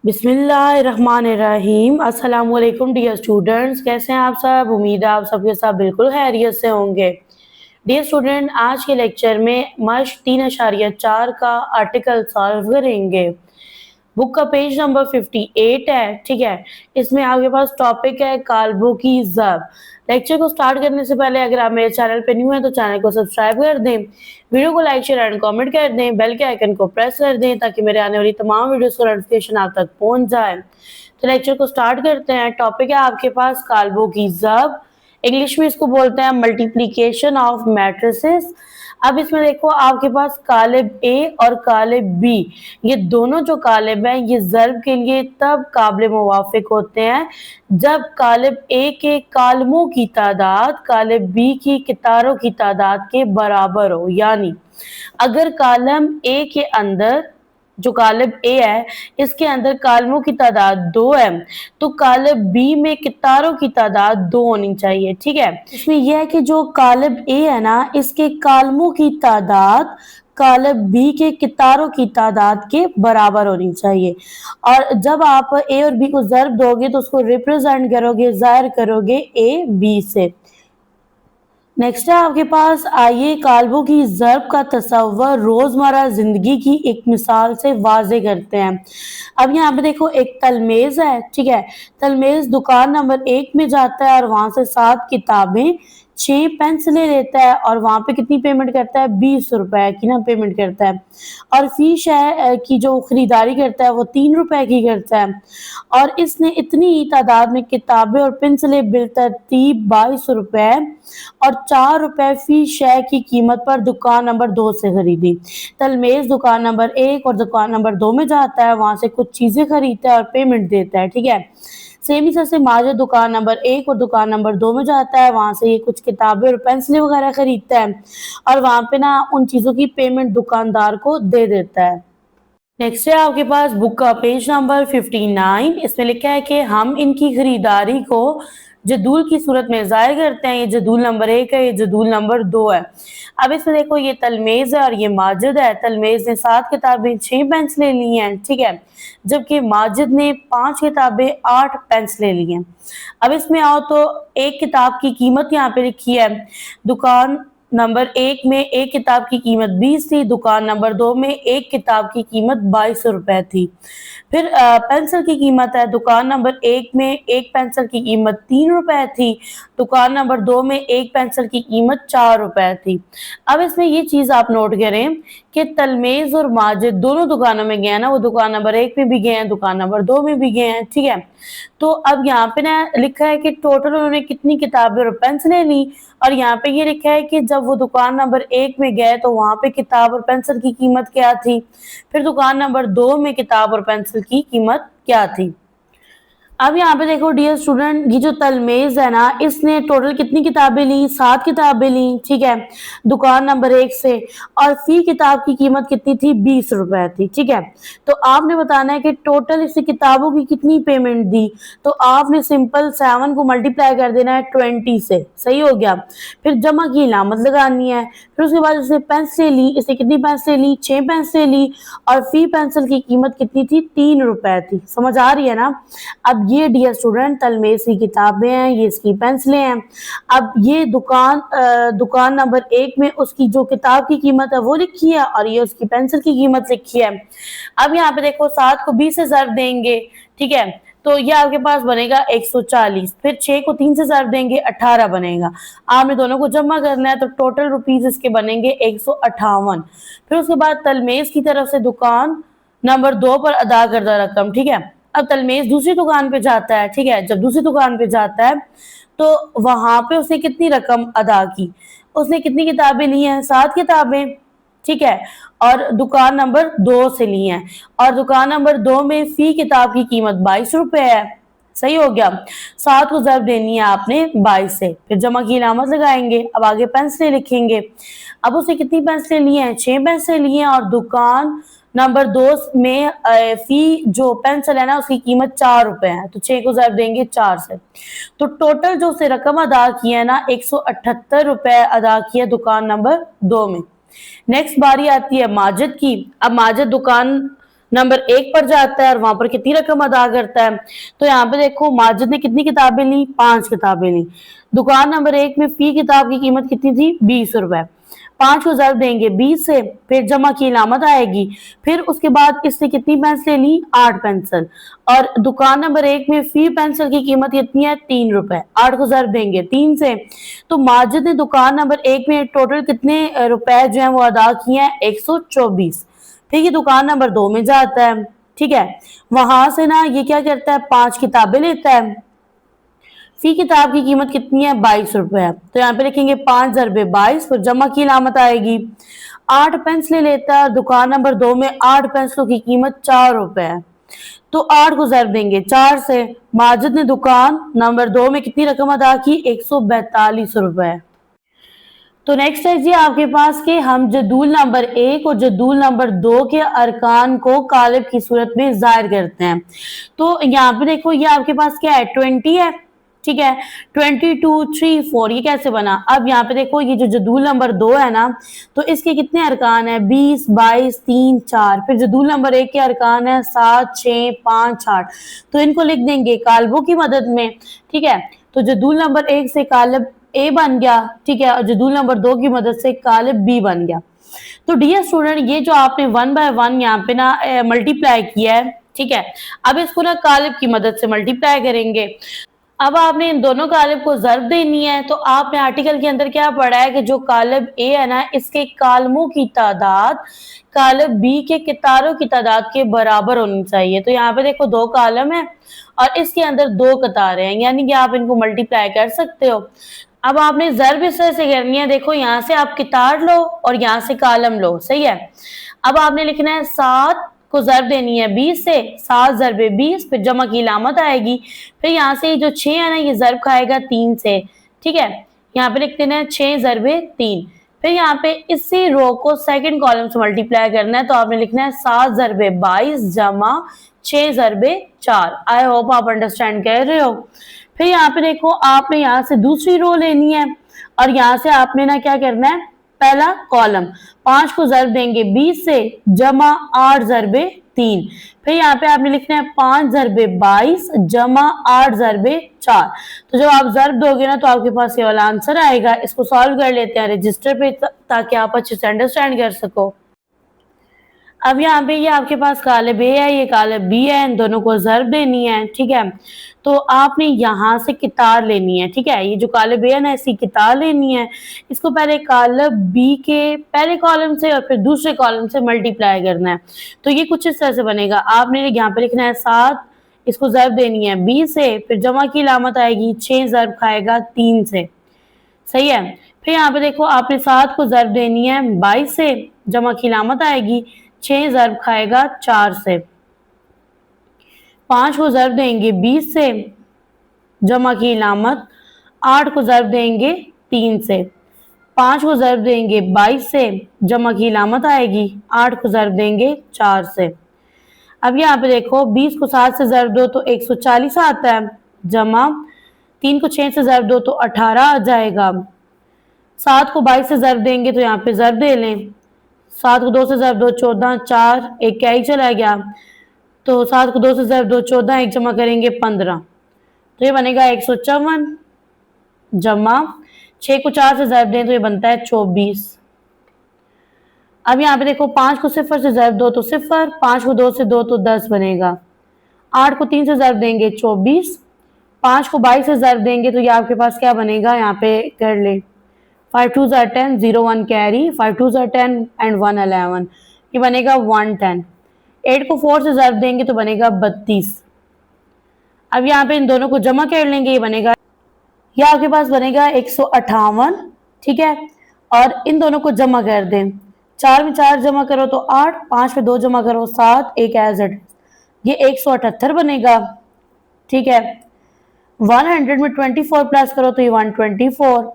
बिस्मिल्लाहिर्रहमानिर्रहीम। अस्सलाम वालेकुम डियर स्टूडेंट्स, कैसे हैं आप सब। उम्मीद है आप सबके साथ बिल्कुल खैरियत से होंगे। डियर स्टूडेंट, आज के लेक्चर में मश्क 3.4 का आर्टिकल सॉल्व करेंगे। बुक का पेज नंबर 58 है, ठीक है। इसमें आपके पास टॉपिक है काल्बों की ज़ब। लेक्चर को स्टार्ट करने से पहले अगर आप मेरे चैनल पे न्यू हैं तो चैनल को सब्सक्राइब कर दें, वीडियो को लाइक शेयर एंड कमेंट कर दें, बेल के आइकन को प्रेस कर दें ताकि मेरे आने वाली तमाम वीडियोस का नोटिफिकेशन आप तक पहुंच जाए। तो लेक्चर को स्टार्ट करते हैं। टॉपिक है आपके पास काल्बों की ज़ब। इंग्लिश में इसको बोलते हैं मल्टीप्लीकेशन ऑफ मैट्रिसेस। अब इसमें देखो आपके पास कालिब ए और कालिब बी, ये दोनों जो कालिब हैं ये ज़र्ब के लिए तब काबिल मुवाफिक होते हैं जब कालिब ए के कालमों की तादाद कालिब बी की कितारों की तादाद के बराबर हो। यानी अगर कालम ए के अंदर जो कालिब ए है इसके अंदर कालमों की तादाद 2 है तो कालिब बी में कितारों की तादाद 2 होनी चाहिए, ठीक है। इसमें यह है कि जो कालिब ए है ना इसके कालमों की तादाद कालिब बी के कितारों की तादाद के बराबर होनी चाहिए। और जब आप ए और बी को ज़र्ब दोगे तो उसको रिप्रेजेंट करोगे, ज़ाहिर करोगे ए बी से। नेक्स्ट है आपके पास, आइए काल्बों की ज़र्ब का तस्वर रोज़मर्रा ज़िंदगी की एक मिसाल से वाज़े करते हैं। अब यहाँ पे देखो एक तलमेज़ है, ठीक है। तलमेज़ दुकान नंबर 1 में जाता है और वहाँ से 7 किताबें 6 पेंसिलें लेता है और वहाँ पे कितनी पेमेंट करता है, 20 रुपए की ना पेमेंट करता है। और फी शय की जो खरीदारी करता है वो 3 रुपए की करता है। और इसने इतनी ही तादाद में किताबें और पेंसिलें बिलतरतीब 22 रुपए और 4 रुपए फी शय की कीमत पर दुकान नंबर 2 से खरीदी। तलमेज़ दुकान नंबर 1 और दुकान नंबर 2 में जाता है, वहां से कुछ चीजें खरीदता है और पेमेंट देता है, ठीक है। सेम ही से माजिद दुकान नंबर 1 और दुकान नंबर 2 में जाता है, वहां से ये कुछ किताबें और पेंसिलें वगैरह खरीदता है और वहां पे ना उन चीजों की पेमेंट दुकानदार को दे देता है। नेक्स्ट है आपके पास बुक का पेज नंबर 59। इसमें लिखा है कि हम इनकी खरीदारी को जदूल की सूरत में ज़ाहिर करते हैं। ये जदूल नंबर 1 है, ये जदूल नंबर 2 है। अब इसमें देखो ये तलमेज़ है और ये माजिद है। तलमेज़ ने 7 किताबें 6 पेंसिलें ली हैं, ठीक है, जबकि माजिद ने 5 किताबें 8 पेंसिलें ली हैं। अब इसमें आओ तो एक किताब की कीमत यहाँ पे लिखी है। दुकान नंबर 1 में एक किताब की कीमत 20 थी, दुकान नंबर 2 में एक किताब की कीमत 22 रुपए थी। फिर पेंसिल की कीमत है, दुकान नंबर 1 में एक पेंसिल की कीमत 3 रुपए थी, दुकान नंबर 2 में एक पेंसिल की कीमत 4 रुपए थी। अब इसमें ये चीज आप नोट करें कि तलमेज़ और माजिद दोनों दुकानों में गए हैं ना, वो दुकान नंबर 1 में भी गए हैं, दुकान नंबर 2 में भी गए हैं, ठीक है। तो अब यहाँ पे ना लिखा है कि टोटल उन्होंने कितनी किताबें और पेंसिलें ली और यहाँ पे ये लिखा है कि जब वो दुकान नंबर 1 में गए तो वहां पे किताब और पेंसिल की कीमत क्या थी, फिर दुकान नंबर 2 में किताब और पेंसिल की कीमत क्या थी। अब यहाँ पे देखो डियर स्टूडेंट, ये जो तलमेज़ है ना इसने टोटल कितनी किताबें ली, 7 किताबें ली, ठीक है, दुकान नंबर 1 से। और फी किताब की कीमत कितनी थी, 20 रुपए थी, ठीक है। तो आपने बताना है कि टोटल इससे किताबों की कितनी पेमेंट दी। तो आपने सिंपल 7 को मल्टीप्लाई कर देना है 20 से, सही हो गया। फिर जमा की अलामत लगानी है। फिर उसके बाद इसने पेंसिलें ली, इसने कितनी पेंसिलें ली, 6 पेंसिलें ली और फी पेंसिल की कीमत कितनी थी, 3 रुपए थी। समझ आ रही है ना। अब ये डियर स्टूडेंट तलमेज़ की किताबें हैं, ये इसकी पेंसिलें हैं। अब ये दुकान नंबर 1 में उसकी जो किताब की कीमत है वो लिखी है और ये उसकी पेंसिल की कीमत लिखी है। अब यहाँ पे देखो 7 को 20 से ज़र्ब देंगे, ठीक है, तो ये आपके पास बनेगा 140। फिर 6 को 3 से ज़र्ब देंगे 18 बनेगा। आपने दोनों को जमा करना है तो टोटल रुपीज इसके बनेंगे 158। फिर उसके बाद तलमेज़ की तरफ से दुकान नंबर 2 पर अदा करदा रकम, ठीक है। अब तलमेज़ दूसरी दुकान पे जाता है, ठीक है, जब दूसरी दुकान पे जाता है तो वहां पे उसने कितनी रकम अदा की, उसने कितनी किताबें ली हैं, 7 किताबें, ठीक है, और दुकान नंबर 2 से ली हैं। और दुकान नंबर 2 में फी किताब की कीमत 22 रुपए है, सही हो गया। 7 को ज़र्ब देनी है आपने 22 से, फिर जमा की अलामत लगाएंगे। अब आगे पेंसिलें लिखेंगे। अब उसने कितनी पेंसिलें ली हैं, 6 पेंसिलें ली हैं और दुकान नंबर 2 में फी जो पेंसिल है ना उसकी कीमत 4 रुपए है, तो 6 को ज़र्ब देंगे 4 से। तो टोटल जो से रकम अदा की है ना 178 रुपए अदा किया दुकान नंबर 2 में। नेक्स्ट बारी आती है माजिद की। अब माजिद दुकान नंबर 1 पर जाता है और वहां पर कितनी रकम अदा करता है। तो यहाँ पे देखो माजिद ने कितनी किताबें ली, 5 किताबें ली। दुकान नंबर 1 में फी किताब की कीमत कितनी थी, 20 रुपए। 5 को ज़र्ब देंगे 20 से, फिर जमा की अलामत आएगी, फिर उसके बाद इसने कितनी पेंसिलें ली, 8 पेंसिल। और दुकान नंबर 1 में फी पेंसिल की कीमत कितनी है, 3 रुपए। 8 को ज़र्ब देंगे 3 से, तो माजिद ने दुकान नंबर 1 में टोटल कितने रुपए जो है वो अदा किए हैं, 124। फिर ये दुकान नंबर 2 में जाता है, ठीक है। वहां से ना ये क्या करता है, 5 किताबें लेता है। फी किताब की कीमत कितनी है, 22 रुपए है। तो यहाँ पे लिखेंगे 5 ज़रबे 22, फिर जमा की अलामत आएगी। 8 पेंसिलें लेता है, दुकान नंबर 2 में 8 पेंसिलों की कीमत 4 रुपए है। तो 8 को ज़रब देंगे 4 से। माजिद ने दुकान नंबर 2 में कितनी रकम अदा की, 142 रुपए। तो नेक्स्ट है जी आपके पास कि हम जदूल नंबर 1 और जदूल नंबर 2 के अरकान को कालिब की सूरत में जाहिर करते हैं। तो यहाँ पे देखो ये आपके पास क्या है, 20 है, ठीक है। 22, 3, 4 ये कैसे बना। अब यहाँ पे देखो ये जो जदूल नंबर 2 है ना, तो इसके कितने अरकान है, 20, 22, 3, 4। फिर जदूल नंबर 1 के अरकान है 7, 6, 5, 8। तो इनको लिख देंगे कालबों की मदद में, ठीक है। तो जदूल नंबर 1 से कालब ए बन गया, ठीक है, और जदूल नंबर 2 की मदद से कालिब बी बन गया। तो डियर स्टूडेंट ये जो आपने 1 बाय 1 यहाँ पे ना मल्टीप्लाई किया है, ठीक है। अब इसको ना कालिब की मदद से मल्टीप्लाई करेंगे। अब आपने इन दोनों कालिब को ज़र्ब देनी है। तो आपने आर्टिकल के अंदर क्या पढ़ा है कि जो कालिब ए है ना, इसके कालमों की तादाद कालिब बी के कितारों की तादाद के बराबर होनी चाहिए। तो यहाँ पे देखो 2 कालम है और इसके अंदर 2 कतारें हैं, यानी कि आप इनको मल्टीप्लाई कर सकते हो। अब आपने ज़र्ब इस तरह से करनी है, देखो यहाँ से आप कितार लो और यहाँ से कालम लो, सही है। अब आपने लिखना है 7 को ज़र्ब देनी है 20 से, 7 ज़रबे 20, फिर जमा की अलामत आएगी। फिर यहाँ से जो 6 है ना, ये ज़र्ब खाएगा 3 से, ठीक है। यहाँ पे लिख देना है 6 ज़रबे 3। फिर यहाँ पे इसी रो को सेकंड कॉलम से मल्टीप्लाई करना है। तो आपने लिखना है 7 ज़रबे 22 जमा 6 ज़रबे 4। आई होप आप अंडरस्टैंड कर रहे हो। फिर यहाँ पे देखो आपने यहाँ से दूसरी रो लेनी है और यहाँ से आपने ना क्या करना है, पहला कॉलम 5 को ज़र्ब देंगे 20 से, जमा 8 ज़रबे 3। फिर यहाँ पे आपने लिखना है 5 ज़रबे 22 जमा 8 ज़रबे 4। तो जब आप ज़र्ब दोगे ना तो आपके पास ये वाला आंसर आएगा। इसको सॉल्व कर लेते हैं रजिस्टर पे ताकि आप अच्छे से अंडरस्टैंड कर सको। अब यहाँ पे ये आपके पास कालिब ए है, ये कालिब बी है, इन दोनों को ज़र्ब देनी है, ठीक है। तो आपने यहाँ से कितार लेनी है, ठीक है। ये जो कालिब ए है ना, इसकी कितार लेनी है। इसको पहले कालिब बी के पहले कॉलम से और फिर दूसरे कॉलम से मल्टीप्लाई करना है। तो ये कुछ इस तरह से बनेगा। आपने यहाँ पे लिखना है 7, इसको ज़र्ब देनी है 20 से, फिर जमा की अलामत आएगी, 6 ज़र्ब खाएगा 3 से, सही है। फिर यहाँ पे देखो आपने 7 को ज़र्ब देनी है 22 से, जमा की अलामत आएगी, 6 ज़र्ब खाएगा 4 से। 5 को ज़र्ब देंगे 20 से, जमा की अलामत। 8 को ज़र्ब देंगे 3 से। 5 को ज़र्ब देंगे 22 से, जमा की अलामत आएगी। 8 को ज़र्ब देंगे 4 से। अब यहाँ पे देखो 20 को 7 से ज़र्ब दो तो 140 आता है, जमा 3 को 6 से ज़र्ब दो तो 18 आ जाएगा। 7 को 22 से ज़र्ब देंगे तो यहाँ पे ज़र्ब दे लें। 7 को 2 से ज़र्ब दो 14, 4 एक क्या ही चला गया। तो 7 को 2 से ज़र्ब दो 14, एक जमा करेंगे 15। तो ये बनेगा 154 जमा 6 को 4 से ज़र्ब दें तो ये बनता है 24। अब यहाँ पे देखो 5 को 0 से ज़र्ब दो तो 0, 5 को 2 से 2 तो 10 बनेगा। 8 को 3 से ज़र्ब देंगे 24, 5 को 22 से ज़र्ब देंगे तो ये आपके पास क्या बनेगा, यहाँ पे कर ले 5 2 are 10, 0 1 कैरी, 5 2 are 10 and 1 11, ये बनेगा 110। 8 को 4 से ज़र्ब देंगे तो बनेगा 32। अब यहाँ पे इन दोनों को जमा कर लेंगे, ये बनेगा, ये आपके पास बनेगा 158, ठीक है। और इन दोनों को जमा कर दें, 4 में 4 जमा करो तो 8, 5 में 2 जमा करो 7, एक एज इट, ये 178 बनेगा, ठीक है। 100 में 24 प्लस करो तो ये 124,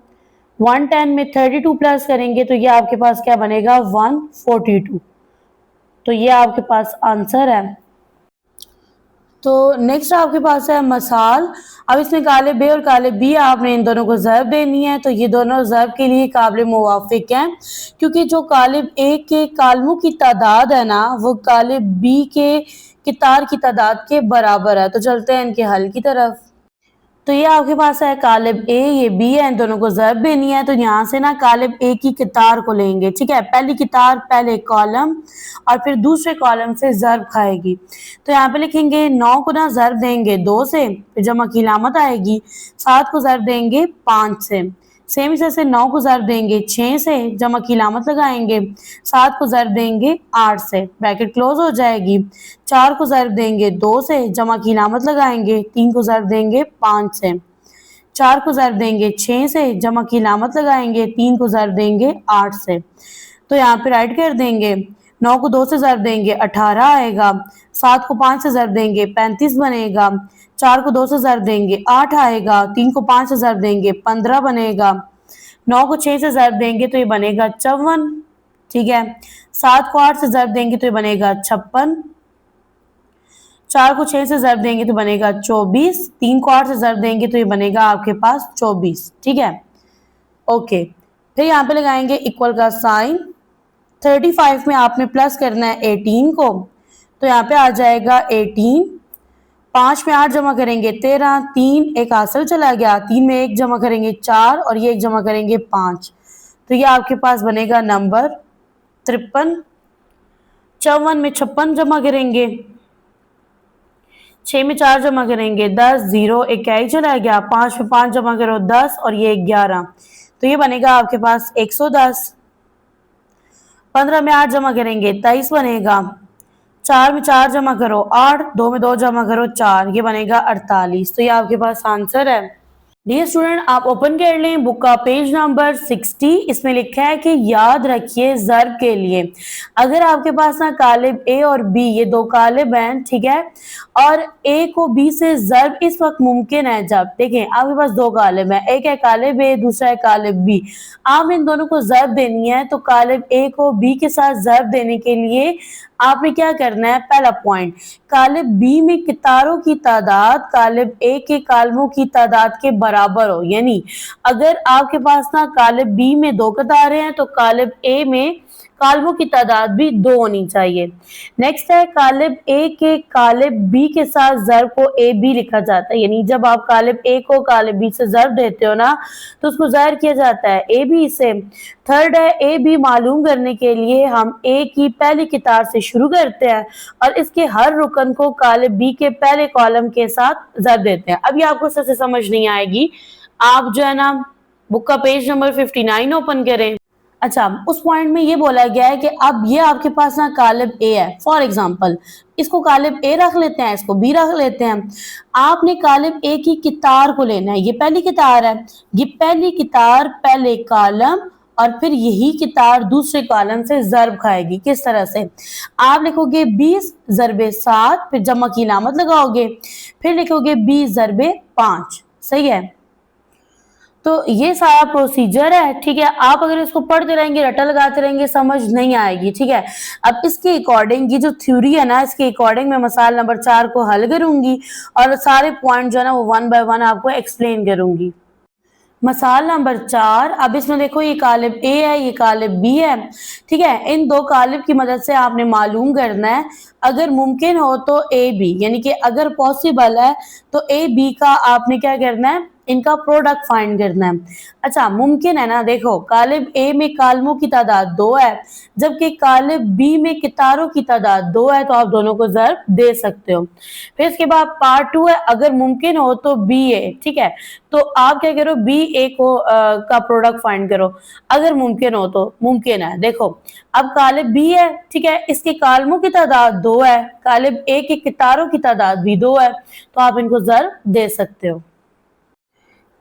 110 में 32 प्लस करेंगे तो ये आपके पास क्या बनेगा, 142। तो ये आपके पास आंसर है। तो नेक्स्ट आपके पास है मसाल। अब इसमें कालिब ए और कालिब बी आपने इन दोनों को ज़र्ब देनी है, तो ये दोनों ज़र्ब के लिए काबिल मुवाफिक हैं, क्योंकि जो कालिब ए के कालमों की तादाद है ना वो कालिब बी के कितार की तादाद के बराबर है। तो चलते हैं इनके हल की तरफ। तो ये आपके पास है कालिब ए, ये बी है, इन दोनों को ज़र्ब देनी है, तो यहाँ से ना कालिब ए की कितार को लेंगे, ठीक है। पहली कितार पहले कॉलम और फिर दूसरे कॉलम से ज़र्ब खाएगी। तो यहाँ पे लिखेंगे 9 को ना ज़र्ब देंगे 2 से, फिर जमा की लामत आएगी। 7 को ज़र्ब देंगे 5 से, सेम इस तरह से 9 को ज़र्ब देंगे 6 से, जमा की लामत लगाएंगे। 7 को ज़र्ब देंगे 8 से, ब्रैकेट क्लोज हो जाएगी। 4 को ज़र्ब देंगे 2 से, जमा की लामत लगाएंगे। 3 को ज़र्ब देंगे 5 से, 4 को ज़र्ब देंगे 6 से, जमा की लामत लगाएंगे। 3 को ज़र्ब देंगे 8 से। तो यहाँ पे राइट कर देंगे। 9 को 2 से ज़र्ब देंगे 18 आएगा। 7 को 5 से ज़र्ब देंगे 35 बनेगा। 4 को 2 से ज़र्ब देंगे 8 आएगा। 3 को 5 से ज़र्ब देंगे 15 बनेगा। 9 को 6 से ज़र्ब देंगे तो ये बनेगा 54, ठीक है। 7 को 8 से ज़र्ब देंगे तो ये बनेगा 56। 4 को 6 से ज़र्ब देंगे तो बनेगा 24। 3 को 8 से ज़र्ब देंगे तो ये बनेगा आपके पास 24, ठीक है। ओके, फिर यहाँ पे लगाएंगे इक्वल का साइन। 35 में आपने प्लस करना है 18 को, तो यहाँ पे आ जाएगा 18। 5 में 8 जमा करेंगे 13, 3 एक हासिल चला गया, 3 में 1 जमा करेंगे 4 और ये 1 जमा करेंगे 5, तो ये आपके पास बनेगा नंबर 53। 54 में 56 जमा करेंगे, 6 में 4 जमा करेंगे 10, 0 एक क्या ही चला गया। 5 में 5 जमा करो 10 और ये 11, तो ये बनेगा आपके पास 110। 15 में 8 जमा करेंगे 23 बनेगा। 4 में 4 जमा करो 8, 2 में 2 जमा करो 4, ये बनेगा 48। तो ये आपके पास आंसर है। डियर स्टूडेंट, आप ओपन कर लें बुक का पेज नंबर 60। इसमें लिखा है कि याद रखिए ज़र्ब के लिए अगर आपके पास ना कालिब ए और बी, ये दो कालिब हैं, ठीक है, और ए को बी से ज़र्ब इस वक्त मुमकिन है जब, देखें आपके पास दो कालिब हैं, एक है कालिब ए, दूसरा है कालिब बी। आप इन दोनों को ज़र्ब देनी है, तो कालिब ए को बी के साथ ज़र्ब देने के लिए आपने क्या करना है, पहला पॉइंट, कालिब बी में कितारों की तादाद कालिब ए के कालमों की तादाद के बराबर हो, यानी अगर आपके पास ना कालिब बी में 2 कतारें हैं तो कालिब ए में कालमों की तादाद भी 2 होनी चाहिए। नेक्स्ट है कालिब ए के कालिब बी के साथ ज़र्ब को ए बी लिखा जाता है, यानी जब आप कालिब ए को कालिब बी से ज़र्ब देते हो ना तो उसको ज़ाहिर किया जाता है ए बी से। थर्ड है ए बी मालूम करने के लिए हम ए की पहली कितार से शुरू करते हैं और इसके हर रुकन को कालिब बी के पहले कॉलम के साथ ज़र्ब देते हैं। अब ये आपको सबसे समझ नहीं आएगी, आप जो है ना बुक का पेज नंबर 59 ओपन करें। अच्छा, उस पॉइंट में ये बोला गया है कि अब ये आपके पास ना कालिब ए है, फॉर एग्जांपल इसको कालिब ए रख लेते हैं, इसको बी रख लेते हैं। आपने कालिब ए की कितार को लेना है, ये पहली कितार है, ये पहली कितार पहले कॉलम और फिर यही कितार दूसरे कॉलम से ज़र्ब खाएगी। किस तरह से, आप लिखोगे 20 ज़रबे 7, फिर जमा की लामत लगाओगे, फिर लिखोगे 20 ज़रबे 5, सही है। तो ये सारा प्रोसीजर है, ठीक है। आप अगर इसको पढ़ते रहेंगे, रटा लगाते रहेंगे, समझ नहीं आएगी, ठीक है। अब इसके अकॉर्डिंग ये जो थ्योरी है ना, इसके अकॉर्डिंग मैं मसाल नंबर 4 को हल करूंगी और सारे पॉइंट जो है ना वो 1 बाय 1 आपको एक्सप्लेन करूंगी। मसाल नंबर 4, अब इसमें देखो ये कालिब ए है, ये कालिब बी है, ठीक है। इन दो कालिब की मदद से आपने मालूम करना है, अगर मुमकिन हो तो ए बी, यानी कि अगर पॉसिबल है तो ए बी का आपने क्या करना है, इनका प्रोडक्ट फाइंड करना है। अच्छा, मुमकिन है ना, देखो कालिब ए में कालमों की तादाद 2 है जबकि कालिब बी में कितारों की तादाद 2 है, तो आप दोनों को ज़र्ब दे सकते हो। फिर इसके बाद पार्ट 2 है, अगर मुमकिन हो तो बी ए, ठीक है, तो आप क्या करो, बी ए को का प्रोडक्ट फाइंड करो, अगर मुमकिन हो तो। मुमकिन है, देखो अब कालिब बी है, ठीक है, इसके कालमों की तादाद 2 है, कालिब ए के कितारों की तादाद भी 2 है, तो आप इनको ज़र्ब दे सकते हो।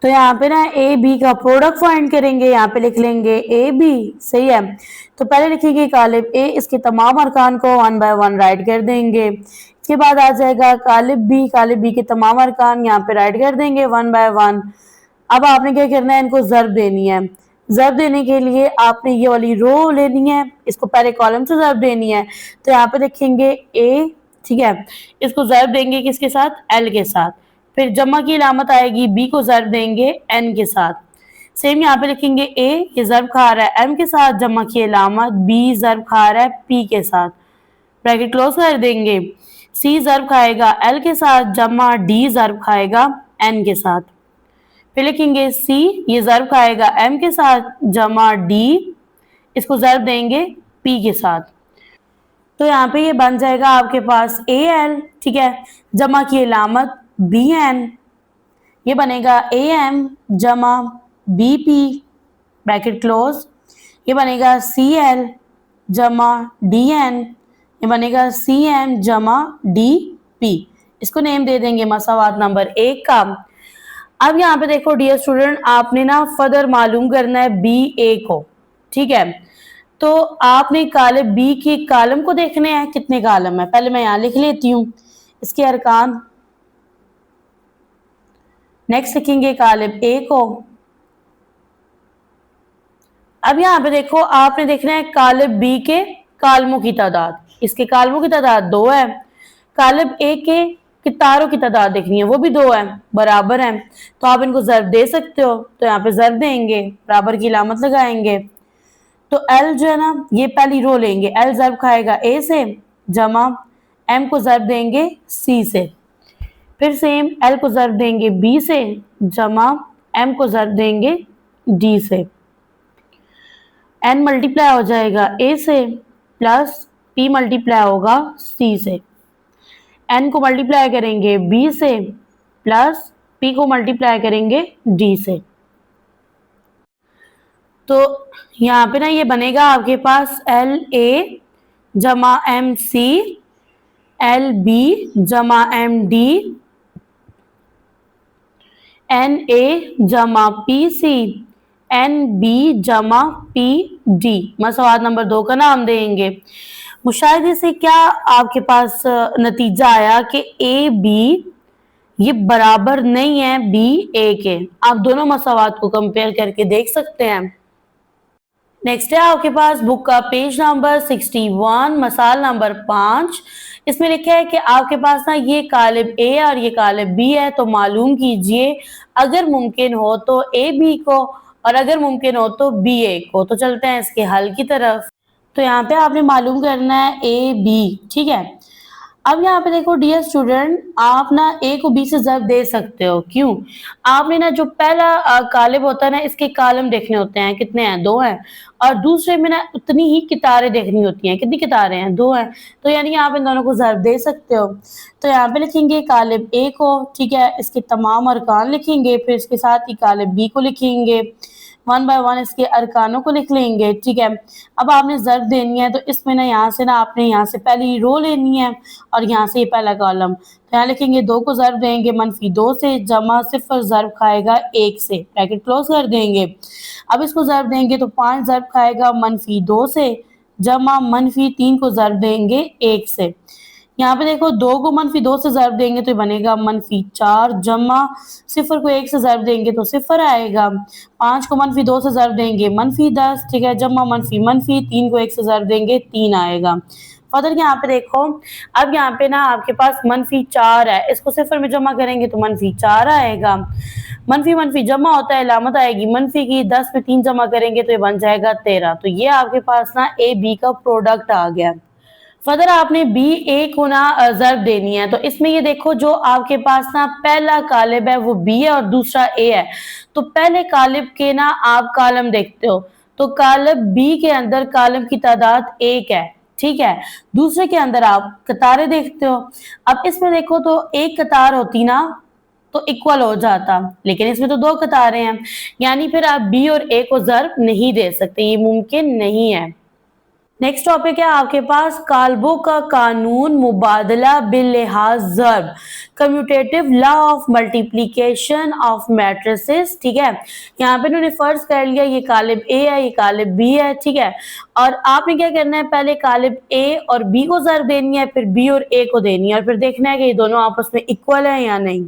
तो यहाँ पे ना ए बी का प्रोडक्ट फाइंड करेंगे, यहाँ पे लिख लेंगे ए बी, सही है। तो पहले लिखेंगे कालिब ए, इसके तमाम अरकान को 1 बाय 1 राइट कर देंगे। इसके बाद आ जाएगा कालिब बी के तमाम अरकान यहाँ पे राइट कर देंगे 1 बाय 1। अब आपने क्या करना है, इनको ज़र्ब देनी है। ज़र्ब देने के लिए आपने ये वाली रो लेनी है, इसको पहले कॉलम से ज़र्ब देनी है। तो यहाँ पे लिखेंगे ए, ठीक है, इसको ज़र्ब देंगे किसके साथ, एल के साथ। फिर जमा की अलामत आएगी, बी को ज़र्ब देंगे एन के साथ। सेम यहाँ पे लिखेंगे ए, ये ज़र्ब खा रहा है एम के साथ, जमा की अलामत, बी ज़र्ब खा रहा है पी के साथ, ब्रैकेट क्लोज कर देंगे। सी ज़र्ब खाएगा एल के साथ, जमा डी ज़र्ब खाएगा एन के साथ। फिर लिखेंगे सी, ये ज़र्ब खाएगा एम के साथ, जमा डी, इसको ज़र्ब देंगे पी के साथ। तो यहाँ पे ये बन जाएगा आपके पास ए एल, ठीक है, जमा की अलामत बी एन, ये बनेगा ए एम जमा बी पी, ब्रैकेट क्लोज। ये बनेगा सी एल जमा डी एन, ये बनेगा सी एम जमा डी पी। इसको नेम दे देंगे मसावात नंबर 1 का। अब यहाँ पे देखो डियर स्टूडेंट, आपने ना फर्दर मालूम करना है बी ए को, ठीक है। तो आपने काले बी के कालम को देखने हैं, कितने कालम है, पहले मैं यहाँ लिख लेती हूँ इसके अरकान। नेक्स्ट लिखेंगे कालिब ए को। अब यहाँ पे देखो आपने देखना है कालिब बी के कालमों की तादाद, इसके कालमों की तादाद 2 है। कालिब ए के कितारों की तादाद देखनी है, वो भी 2 है, बराबर है। तो आप इनको ज़र्ब दे सकते हो, तो यहाँ पे ज़र्ब देंगे, बराबर की अलामत लगाएंगे। तो एल जो है ना, ये पहली रो लेंगे, एल ज़र्ब खाएगा ए से, जमा एम को ज़र्ब देंगे सी से। फिर सेम एल को ज़र्ब देंगे बी से, जमा एम को ज़र्ब देंगे डी से। एन मल्टीप्लाई हो जाएगा ए से, प्लस पी मल्टीप्लाई होगा सी से। एन को मल्टीप्लाई करेंगे बी से, प्लस पी को मल्टीप्लाई करेंगे डी से। तो यहाँ पे ना ये बनेगा आपके पास एल ए जमा एम सी, एल बी जमा एम डी, एन ए जमा पी सी, एन बी जमा पी डी। मसवाद नंबर 2 का नाम देंगे। मुशाहिदे से क्या आपके पास नतीजा आया कि ए बी ये बराबर नहीं है बी ए के। आप दोनों मसवाद को कंपेयर करके देख सकते हैं। नेक्स्ट है आपके पास बुक का पेज नंबर 61, मसाल नंबर 5। इसमें लिखा है कि आपके पास ना ये कालिब ए और ये कालिब बी है, तो मालूम कीजिए अगर मुमकिन हो तो ए बी को और अगर मुमकिन हो तो बी ए को। तो चलते हैं इसके हल की तरफ। तो यहाँ पे आपने मालूम करना है ए बी, ठीक है। अब यहाँ पे देखो डियर स्टूडेंट, आप ना ए को बी से ज़र्ब दे सकते हो। क्यों? आपने ना जो पहला कालिब होता है ना, इसके कालम देखने होते हैं, कितने हैं, 2 हैं। और दूसरे में ना उतनी ही कितारें देखनी होती हैं, कितनी कितारें हैं, 2 हैं। तो यानी आप इन दोनों को ज़र्ब दे सकते हो। तो यहाँ पे लिखेंगे कालिब ए को, ठीक है, इसके तमाम अरकान लिखेंगे, फिर इसके साथ ही कालिब बी को लिखेंगे, 1 बाय 1 इसके अरकानों को लिख लेंगे, ठीक है। अब आपने ज़र्ब देनी है, तो इसमें ना यहाँ से ना आपने यहाँ से पहली रो लेनी है और यहाँ से ये पहला कॉलम। तो यहाँ लिखेंगे 2 को ज़र्ब देंगे -2 से, जमा 0 ज़र्ब खाएगा 1 से, ब्रैकेट क्लोज कर देंगे। अब इसको ज़र्ब देंगे तो 5 ज़र्ब खाएगा -2 से, जमा -3 को ज़र्ब देंगे 1 से। यहाँ पे देखो 2 को -2 से ज़र्ब देंगे तो बनेगा -4, जमा 0 को 1 से ज़र्ब देंगे तो 0 आएगा। 5 को -2 से ज़र्ब देंगे -10, ठीक है, जमा -, 3 को 1 से ज़र्ब देंगे 3 आएगा। फर्दर यहाँ पे देखो, अब यहाँ पे ना आपके पास -4 है, इसको 0 में जमा करेंगे तो -4 आएगा। मनफी जमा होता है, अलामत आएगी मनफी की, 10 में 3 जमा करेंगे तो ये बन जाएगा 13। तो ये आपके पास ना ए बी का प्रोडक्ट आ गया। फर्दर आपने बी ए को ना ज़र्ब देनी है। तो इसमें ये देखो जो आपके पास ना पहला कालिब है वो बी है और दूसरा ए है। तो पहले कालिब के ना आप कालम देखते हो, तो कालिब बी के अंदर कालम की तादाद 1 है, ठीक है। दूसरे के अंदर आप कतारें देखते हो। अब इसमें देखो तो एक कतार होती ना तो इक्वल हो जाता, लेकिन इसमें तो 2 कतारें हैं, यानी फिर आप बी और ए को ज़र्ब नहीं दे सकते, ये मुमकिन नहीं है। नेक्स्ट टॉपिक है आपके पास काल्बों का कानून मुबादला बिल्लिहाज ज़र्ब, commutative law of multiplication of matrices, ठीक है। यहाँ पे इन्होंने फर्ज कर लिया ये कालिब ए है, ये कालिब बी है, ठीक है। और आपने क्या करना है, पहले कालिब ए और बी को ज़र्ब देनी है, फिर बी और ए को देनी है, और फिर देखना है कि ये दोनों आपस में इक्वल है या नहीं।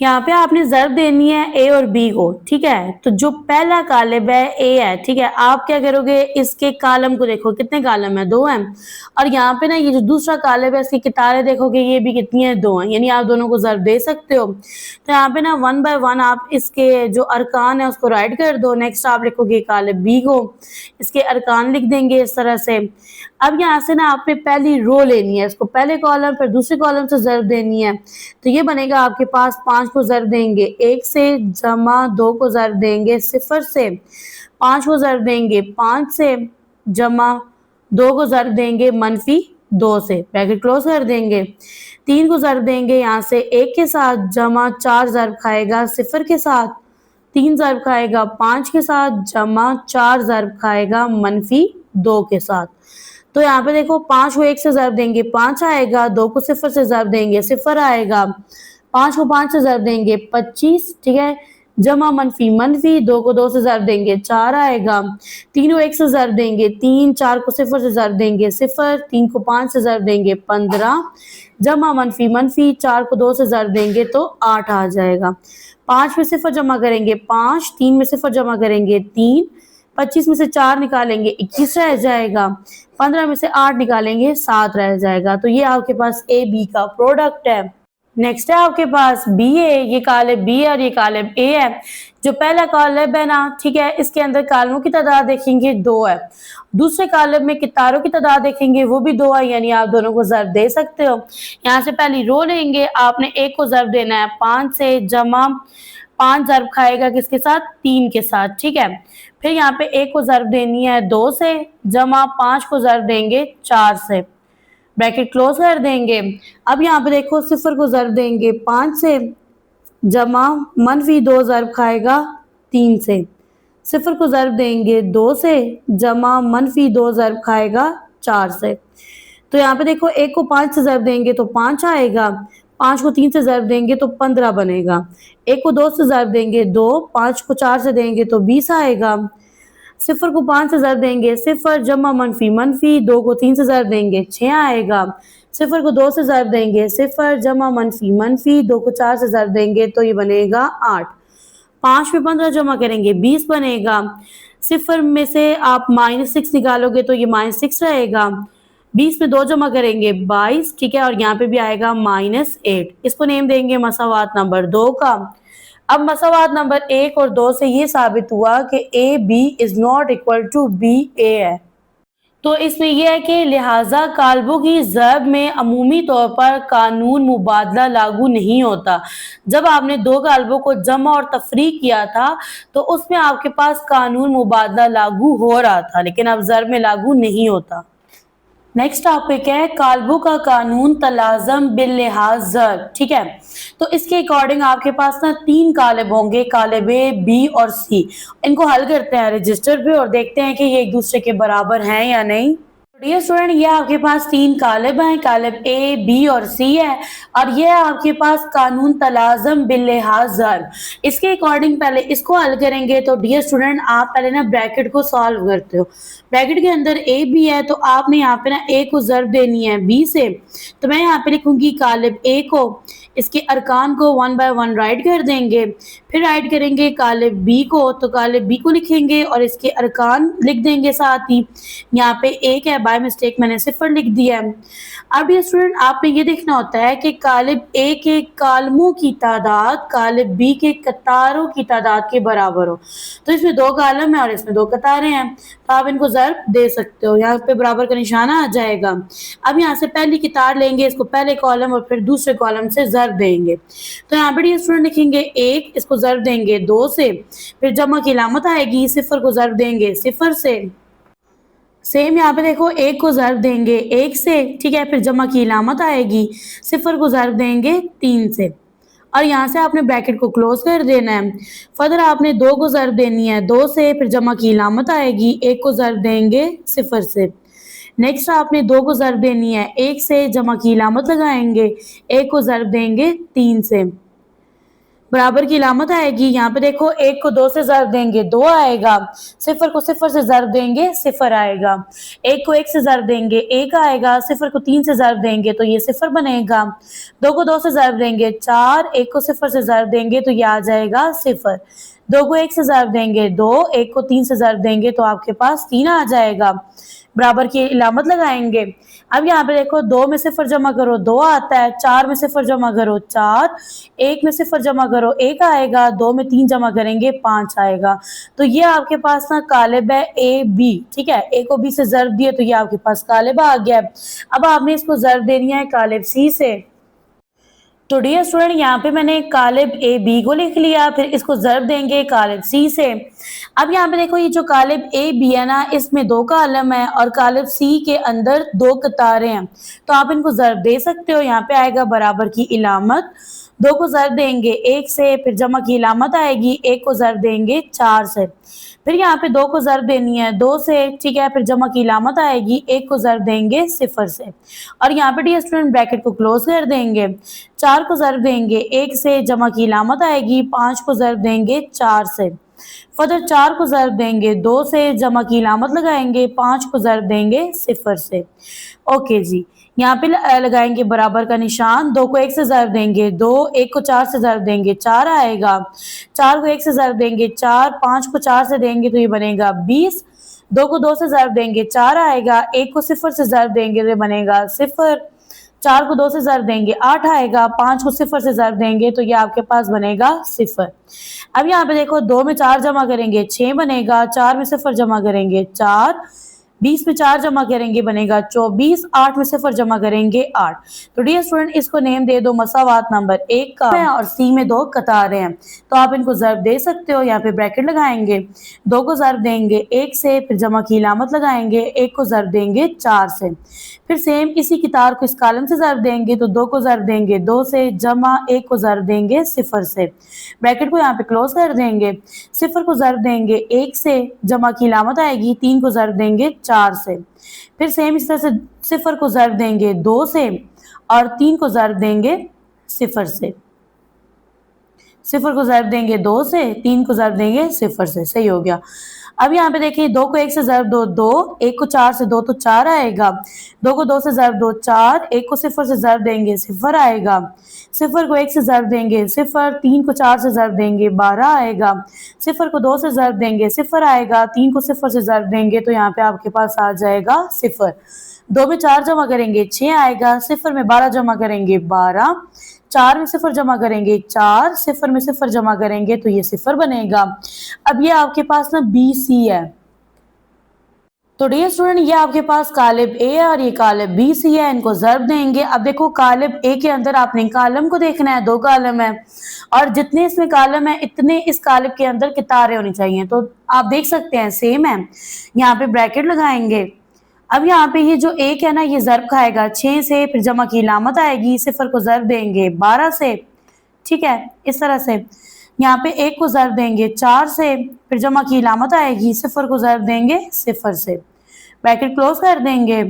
यहाँ पे आपने ज़र्ब देनी है ए और बी को, ठीक है। तो जो पहला कालिब है ए है, ठीक है। आप क्या करोगे, इसके कालम को देखो, कितने कालम है, 2 हैं। और यहाँ पे ना ये जो दूसरा कालिब है इसकी कितारें देखोगे, ये भी कितनी है, 2 हैं, यानी आप दोनों को ज़र्ब दे सकते हो। तो यहाँ पे ना 1 बाय 1 आप इसके जो अरकान है उसको राइट कर दो। नेक्स्ट आप लिखोगे कालिब बी को, इसके अरकान लिख देंगे इस तरह से। अब यहाँ से ना आपने पहली रो लेनी है, इसको पहले कॉलम फिर दूसरे कॉलम से ज़र्ब देनी है। तो ये बनेगा आपके पास 5 को ज़र्ब देंगे 1 से, जमा 2 को ज़र्ब देंगे 0 से, 5 को ज़र्ब देंगे 5 से, जमा 2 को ज़र्ब देंगे -2 से, ब्रैकेट क्लोज कर देंगे। 3 को ज़र्ब देंगे यहाँ से 1 के साथ, जमा 4 ज़र्ब खाएगा 0 के साथ, 3 ज़र्ब खाएगा 5 के साथ, जमा 4 ज़र्ब खाएगा -2 के साथ। तो यहाँ पे देखो 5 को 1 से ज़र्ब देंगे 5 आएगा, 2 को 0 से ज़र्ब देंगे 0 आएगा, 5 को 5 से ज़र्ब देंगे 25, ठीक है। जमा मनफी 2 को 2 से ज़र्ब देंगे 4 आएगा, 3 को 1 से ज़र्ब देंगे 3, 4 को 0 से ज़र्ब देंगे 0, 3 को 5 से ज़र्ब देंगे 15, जमा मनफी 4 को 2 से ज़र्ब देंगे तो 8 आ जाएगा। 5 में 0 जमा करेंगे 5, 3 में 0 जमा करेंगे 3, 25 में से 4 निकालेंगे 21 रह जाएगा, 15 में से 8 निकालेंगे 7 रह जाएगा। तो ये आपके पास ए बी का प्रोडक्ट है। नेक्स्ट है आपके पास बी ए, ये कालिब बी है और ये कालिब ए है। जो पहला कालिब है ना, ठीक है, इसके अंदर कालमों की तादाद देखेंगे 2 है। दूसरे कालिब में कितारों की तादाद देखेंगे वो भी 2 है, यानी आप दोनों को ज़र्ब दे सकते हो। यहाँ से पहली रो लेंगे, आपने एक को ज़र्ब देना है 5 से, जमा 5 ज़र्ब खाएगा किसके साथ, 3 के साथ, ठीक है। फिर यहाँ पे 1 को ज़र्ब देनी है 2 से, जमा 5 को ज़र्ब देंगे 4 से, ब्रैकेट क्लोज कर देंगे। अब यहाँ पे देखो 0 को ज़र्ब देंगे 5 से, जमा -2 ज़र्ब खाएगा 3 से, 0 को ज़र्ब देंगे 2 से, जमा -2 ज़र्ब खाएगा 4 से। तो यहाँ पे देखो 1 को 5 से ज़र्ब देंगे तो 5 आएगा, 5 को 3 से ज़र्ब देंगे तो 15 बनेगा, 1 को 2 से ज़र्ब देंगे 2, 5 को 4 से देंगे तो 20 आएगा, 0 को 5 से ज़र्ब देंगे 0, जमा मनफी 2 को 3 से ज़र्ब देंगे 6 आएगा, 0 को 2 से ज़र्ब देंगे 0, जमा मनफी 2 को 4 से ज़र्ब देंगे तो ये बनेगा 8, 5 में 15 जमा करेंगे 20 बनेगा, 0 में से आप -6 निकालोगे तो ये -6 रहेगा, 20 में 2 जमा करेंगे 22, ठीक है। और यहाँ पे भी आएगा -8, इसको नेम देंगे मसावात नंबर 2 का। अब मसावात नंबर 1 और 2 से ये साबित हुआ कि A B is not equal to B A है। तो इसमें यह है कि लिहाजा कालबों की ज़र्ब में अमूमी तौर पर कानून मुबादला लागू नहीं होता। जब आपने 2 कालबों को जमा और तफरीक किया था तो उसमें आपके पास कानून मुबादला लागू हो रहा था, लेकिन अब ज़र्ब में लागू नहीं होता। नेक्स्ट टॉपिक है कालबों का कानून तलाज़म बिल्लिहाज ज़र्ब, ठीक है। तो इसके अकॉर्डिंग आपके पास ना 3 कालिब होंगे, कालिब ए, बी और सी। इनको हल करते हैं रजिस्टर पे और देखते हैं कि ये एक दूसरे के बराबर हैं या नहीं। डियर स्टूडेंट, ये आपके पास 3 कालिब हैं, कालिब ए, बी और सी है, और ये आपके पास कानून तलाज़म बिल्लिहाज ज़र्ब। इसके अकॉर्डिंग पहले इसको हल करेंगे। तो डियर स्टूडेंट, आप पहले ना ब्रैकेट को सॉल्व करते हो। ब्रैकेट के अंदर ए बी है तो आपने यहाँ पे ना ए को ज़र्ब देनी है बी से, तो मैं यहाँ पे लिखूंगी कालिब ए को, इसके अरकान को 1 बाय 1 राइट कर देंगे। फिर राइट करेंगे कालिब बी को, तो कालिब बी को लिखेंगे और इसके अरकान लिख देंगे साथ ही। यहाँ पे एक है, बाय मिस्टेक मैंने 0 लिख दिया है। अब ये स्टूडेंट आपने ये देखना होता है कि कालिब ए के कालमों की तादाद कालिब बी के कतारों की तादाद के बराबर हो। तो इसमें 2 कालम है और इसमें 2 कतारें हैं, तो आप इनको ज़र्ब दे सकते हो। यहाँ पे बराबर का निशाना आ जाएगा। अब यहाँ से पहली कतार लेंगे, इसको पहले कॉलम और फिर दूसरे कॉलम से ज़र्ब देंगे। तो यहाँ पर स्टूडेंट लिखेंगे 1, इसको ज़र्ब देंगे 2 से, फिर जमा की अलामत आएगी, 0 को ज़र्ब देंगे 0 से। सेम यहाँ पे देखो 1 को ज़र्ब देंगे 1 से, ठीक है, फिर जमा की अलामत आएगी, 0 को ज़र्ब देंगे 3 से, और यहाँ से आपने ब्रैकेट को क्लोज कर देना है। फर्दर आपने 2 को ज़र्ब देनी है 2 से, फिर जमा की अलामत आएगी, 1 को ज़र्ब देंगे 0 से। नेक्स्ट आपने 2 को ज़र्ब देनी है 1 से, जमा की अलामत लगाएंगे, 1 को ज़र्ब देंगे 3 से। बराबर की इलामत आएगी। यहाँ पे देखो, एक को दो से ज़र्ब देंगे दो आएगा, सिफर को सिफर से ज़र्ब देंगे सिफर आएगा, एक को एक से ज़र्ब देंगे एक आएगा, सिफर को तीन से ज़र्ब देंगे तो ये सिफर बनेगा। दो को दो से ज़र्ब देंगे चार, एक को सिफर से ज़र्ब देंगे तो ये आ जाएगा सिफर। दो को एक से ज़र्ब देंगे दो, एक को तीन से ज़र्ब देंगे तो आपके पास तीन आ जाएगा। बराबर की इलामत लगाएंगे। अब यहाँ पे देखो, दो में सिफर जमा करो दो आता है, चार में सिफर जमा करो चार, एक में सिफर जमा करो एक आएगा, दो में तीन जमा करेंगे पांच आएगा। तो ये आपके पास ना कालिब है ए बी, ठीक है, ए को बी से जर्ब दिए तो ये आपके पास कालिब आ गया। अब आपने इसको जर्ब देनी है कालिब सी से। तो डियर स्टूडेंट, यहाँ पे मैंने कालिब ए बी को लिख लिया, फिर इसको जर्ब देंगे कालिब सी से। अब यहाँ पे देखो, ये जो कालिब ए बी है ना, इसमें दो कालम है और कालिब सी के अंदर दो कतारें हैं, तो आप इनको जर्ब दे सकते हो। यहाँ पे आएगा बराबर की इलामत, दो को जर्ब देंगे एक से, फिर जमा की इलामत आएगी, एक को जर्ब देंगे चार से, फिर यहाँ पे दो को जर्ब देनी है दो से, ठीक है, फिर जमा की इलामत आएगी, एक को जर्ब देंगे सिफर से, और यहाँ पे डियर स्टूडेंट ब्रैकेट को क्लोज कर देंगे। चार को जर्ब देंगे एक से, जमा की इलामत आएगी, पांच को जर्ब देंगे चार से, फर्दर चार को जर्ब देंगे दो से, जमा की इलामत लगाएंगे, पांच को जर्ब देंगे सिफर से। ओके जी, यहाँ पे लगाएंगे बराबर का निशान, दो को एक से जर्ब देंगे दो, एक को चार से जर्ब देंगे चार आएगा, चार को एक से जर्ब देंगे चार, पांच को चार से देंगे तो ये बनेगा 20, दो को दो से जर्ब देंगे चार आएगा, एक को सिफर से जर्ब देंगे तो ये बनेगा सिफर, चार को दो से जर्ब देंगे आठ आएगा, पांच को सिफर से जर्ब देंगे तो ये आपके पास बनेगा सिफर। अब यहाँ पे देखो, दो में चार जमा करेंगे छह बनेगा, चार में सिफर जमा करेंगे चार, 20 में चार जमा करेंगे बनेगा 24, 8 में सिफर जमा करेंगे 8। तो डियर स्टूडेंट, इसको नेम दे दो मसावात नंबर 1 का है और सी में दो कतारें हैं, तो आप इनको जर्ब दे सकते हो। यहाँ पे ब्रैकेट लगाएंगे, दो को जर्ब देंगे एक से, फिर जमा की इलामत लगाएंगे, एक को जर्ब देंगे चार से, फिर सेम इसी कितार को इस कालम से जर्ब देंगे, तो दो को जर्ब देंगे दो से, जमा एक को जर्ब देंगे सिफर से, ब्रैकेट को यहाँ पे क्लोज कर देंगे, सिफर को जर्ब देंगे एक से, जमा की इलामत आएगी, तीन को जर्ब देंगे चार से, फिर सेम इस तरह से सिफर को जर्ब देंगे दो से और तीन को जर्ब देंगे सिफर से, सिफर को जर्ब देंगे दो से, तीन को जर्ब देंगे सिफर से। सही हो गया। अब यहाँ पे देखिए, दो को एक से जर्ब दो दो, एक को चार से दो तो चार आएगा, दो को दो से जर्ब दो चार, एक को सिफर से जर्ब देंगे सिफर आएगा, सिफर को एक से जर्ब देंगे सिफर, तीन को चार से जर्ब देंगे 12 आएगा, सिफर को दो से जर्ब देंगे सिफर आएगा, तीन को सिफर से जर्ब देंगे तो यहाँ पे आपके पास आ जाएगा सिफर। दो में चार जमा करेंगे 6 आएगा, सिफर में 12 जमा करेंगे 12, चार में सिफर जमा करेंगे चार, सिफर में सिफर जमा करेंगे तो ये सिफर बनेगा। अब ये आपके पास ना बी सी है, तो डियर स्टूडेंट, ये आपके पास कालिब ए है और ये कालिब बी सी है, इनको जर्ब देंगे। अब देखो, कालिब ए के अंदर आपने कालम को देखना है, दो कालम है और जितने इसमें कालम है इतने इस कालिब के अंदर कितारें होनी चाहिए, तो आप देख सकते हैं सेम है। यहाँ पे ब्रैकेट लगाएंगे। अब यहाँ पे ये जो एक है ना, ये जर्ब खाएगा 6 से, फिर जमा की इलामत आएगी, सिफर को जर्ब देंगे 12 से, ठीक है, इस तरह से। यहाँ पे एक को जर्ब देंगे 4 से, फिर जमा की इलामत आएगी, सिफर को जर्ब देंगे सिफर से, ब्रैकेट क्लोज कर देंगे।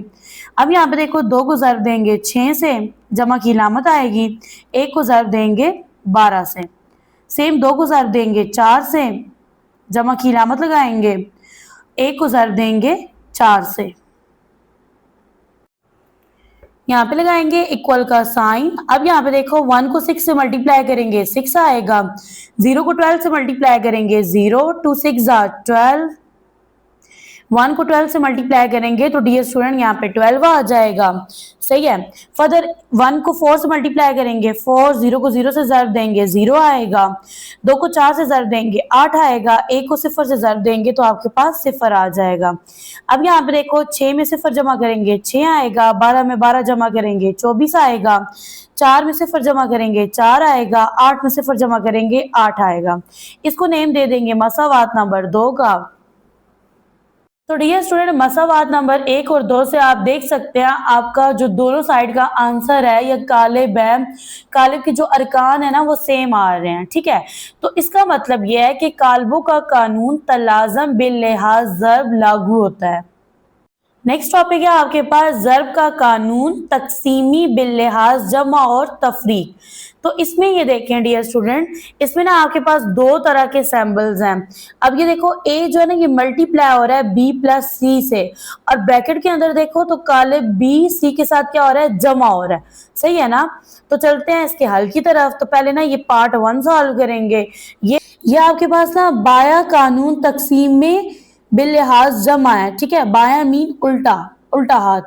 अब यहाँ पे देखो, दो को जर्ब देंगे 6 से, जमा की इलामत आएगी, एक को जर्ब देंगे 12 से, सेम दो को जर्ब देंगे 4 से, जमा की इलामत लगाएंगे, एक को जर्ब देंगे 4 से, यहाँ पे लगाएंगे इक्वल का साइन। अब यहाँ पे देखो, 1 को 6 से मल्टीप्लाई करेंगे 6 आएगा, 0 को 12 से मल्टीप्लाई करेंगे 0, 2 6 12, 1 को 12 से मल्टीप्लाई करेंगे तो डियर स्टूडेंट यहाँ पे 12 आ जाएगा। सही है। फर्दर 1 को 4 से मल्टीप्लाई करेंगे 4, 0 को 0 से जर्ब देंगे 0 आएगा, 2 को 4 से जर्ब देंगे 8 आएगा, 1 को सिफर से जर्ब देंगे तो आपके पास सिफर आ जाएगा। अब यहाँ पे देखो, 6 में सिफर जमा करेंगे 6 आएगा, 12 में 12 जमा करेंगे 24 आएगा, 4 में सिफर जमा करेंगे 4 आएगा, 8 में सिफर जमा करेंगे 8 आएगा। इसको नेम दे देंगे मसावात नंबर 2 का। तो डियर स्टूडेंट, मसावात नंबर 1 और 2 से आप देख सकते हैं आपका जो दोनों साइड का आंसर है या कालिब है, कालिब के जो अरकान है ना वो सेम आ रहे हैं। ठीक है, तो इसका मतलब यह है कि कालबों का कानून तलाज़म बिल लिहाज ज़र्ब लागू होता है। नेक्स्ट टॉपिक है आपके पास ज़र्ब का कानून, तकसीमी बिल्लिहाज जमा और तफरीक। तो इसमें ये देखें डियर स्टूडेंट, इसमें ना आपके पास दो तरह के सैम्बल्स हैं। अब ये देखो ए जो है ना ये मल्टीप्लाई हो रहा है बी प्लस सी से, और ब्रैकेट के अंदर देखो तो कालिब बी सी के साथ क्या हो रहा है, जमा हो रहा है। सही है ना। तो चलते हैं इसके हल की तरफ। तो पहले ना ये पार्ट 1 सॉल्व करेंगे। ये आपके पास ना बाया कानून तकसीम में बिल्लिहाज जमा है, ठीक है। बाया मीन उल्टा, उल्टा हाथ।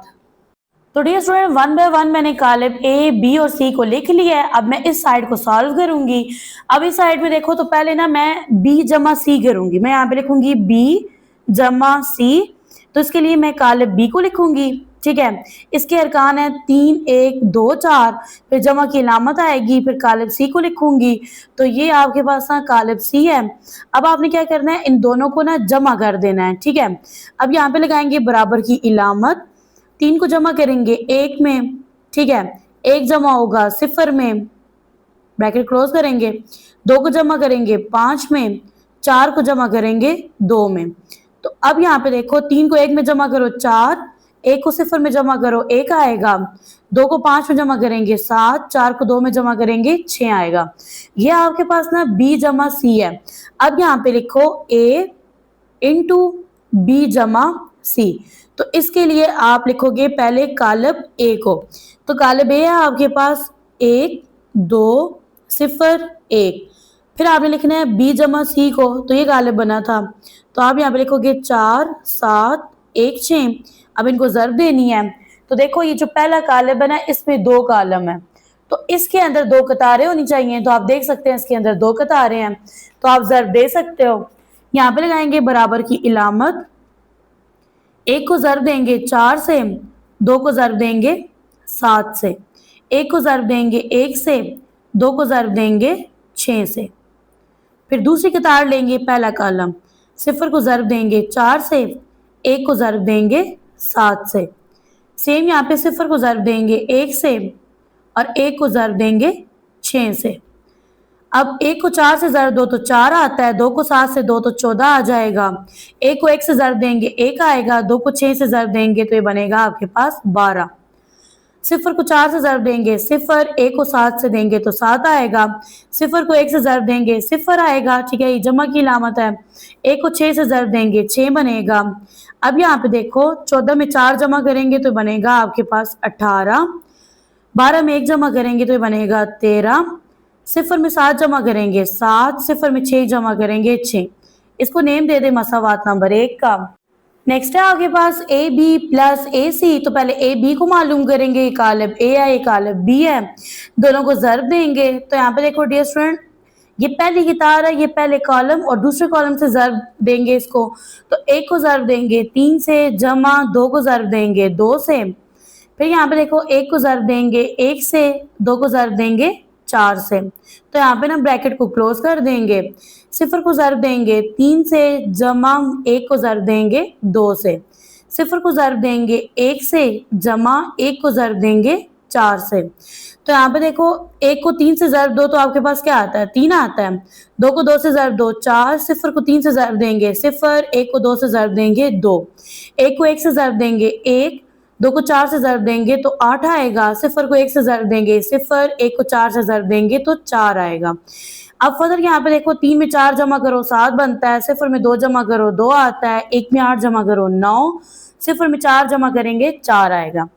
तो डियर स्टूडेंट 1 बाय 1 मैंने कालिब ए बी और सी को लिख लिया है। अब मैं इस साइड को सॉल्व करूंगी। अब इस साइड में देखो तो पहले ना मैं बी जमा सी करूंगी। मैं यहाँ पे लिखूंगी बी जमा सी। तो इसके लिए मैं कालिब बी को लिखूंगी, ठीक है। इसके अरकान है 3 1 2 4, फिर जमा की अलामत आएगी, फिर कालिब सी को लिखूंगी। तो ये आपके पास ना कालिब सी है। अब आपने क्या करना है, इन दोनों को ना जमा कर देना है, ठीक है। अब यहाँ पे लगाएंगे बराबर की इलामत, 3 को जमा करेंगे 1 में, ठीक है। 1 जमा होगा 0 में, ब्रैकेट क्लोज करेंगे। 2 को जमा करेंगे 5 में, 4 को जमा करेंगे 2 में। तो अब यहाँ पे देखो 3 को 1 में जमा करो 4, 1 को 0 में जमा करो 1 आएगा, 2 को 5 में जमा करेंगे 7, 4 को 2 में जमा करेंगे 6 आएगा। ये आपके पास ना बी जमा सी है। अब यहाँ पे लिखो ए इंटू बी जमा सी। तो इसके लिए आप लिखोगे पहले कालिब ए को। तो कालिब ए है आपके पास 1 2 0 1। फिर आपने लिखना है बी जमा सी को, तो ये कालिब बना था। तो आप यहाँ पे लिखोगे 4 7 1 6। अब इनको ज़र्ब देनी है। तो देखो ये जो पहला कालिब बना इसमें 2 कॉलम है, तो इसके अंदर 2 कतारें होनी चाहिए। तो आप देख सकते हैं इसके अंदर 2 कतारें हैं, तो आप ज़र्ब दे सकते हो। यहाँ पे लगाएंगे बराबर की इलामत, 1 को ज़र्ब देंगे 4 से, 2 को ज़र्ब देंगे 7 से, 1 को ज़र्ब देंगे 1 से, 2 को ज़र्ब देंगे 6 से। फिर दूसरी कतार लेंगे पहला कॉलम, 0 को ज़र्ब देंगे 4 से, 1 को ज़र्ब देंगे 7 से। सेम यहाँ पे 0 को ज़र्ब देंगे 1 से और 1 को ज़र्ब देंगे 6 से। अब 1 को 4 से ज़र्ब दो तो 4 आता है, 2 को 7 से दो तो 14 आ जाएगा। 1 को 1 से ज़र्ब देंगे 1 आएगा, 2 को 6 से ज़र्ब देंगे तो ये बनेगा आपके पास 12। 0 को 4 से ज़र्ब देंगे 0, 1 को 7 से देंगे तो 7 आएगा, 0 को 1 से ज़र्ब देंगे 0 आएगा, ठीक है। ये जमा की अलामत है। 1 को 6 से ज़र्ब देंगे 6 बनेगा। अब यहाँ पे देखो 14 में 4 जमा करेंगे तो बनेगा आपके पास 18, 12 में 1 जमा करेंगे तो ये बनेगा 13, 0 में 7 जमा करेंगे 7, 0 में 6 जमा करेंगे 6। इसको नेम दे दे मसावात नंबर 1 का। नेक्स्ट है आपके पास ए बी प्लस ए सी। तो पहले ए बी को मालूम करेंगे, ये कालिब ए है ये कालिब बी है, दोनों को ज़र्ब देंगे। तो यहाँ पे देखो डियर स्टूडेंट ये पहली कतार है, ये पहले कॉलम और दूसरे कॉलम से ज़र्ब देंगे इसको। तो 1 को ज़र्ब देंगे 3 से, जमा 2 को ज़र्ब देंगे 2 से। फिर यहाँ पे देखो 1 को ज़र्ब देंगे 1 से, 2 को ज़र्ब देंगे 4 से। तो यहाँ पे ना ब्रैकेट को क्लोज कर देंगे। 0 को ज़र्ब देंगे 3 से, जमा 1 को ज़र्ब देंगे 2 से। 0 को ज़र्ब देंगे 1 से, जमा 1 को ज़र्ब देंगे 4 से। तो यहाँ पे देखो 1 को 3 से ज़र्ब दो तो आपके पास क्या आता है, 3 आता है। 2 को 2 से ज़र्ब दो 4, 0 को 3 से ज़र्ब देंगे 0, 1 को 2 से ज़र्ब देंगे 2, 1 को 1 से ज़र्ब देंगे 1, 2 को 4 से ज़र्ब देंगे तो 8 आएगा, 0 को 1 से ज़र्ब देंगे 0, 1 को 4 से ज़र्ब देंगे तो 4 आएगा। अब फर्दर यहाँ पे देखो 3 में 4 जमा करो 7 बनता है, 0 में 2 जमा करो 2 आता है, 1 में 8 जमा करो 9, 0 में 4 जमा करेंगे 4 आएगा।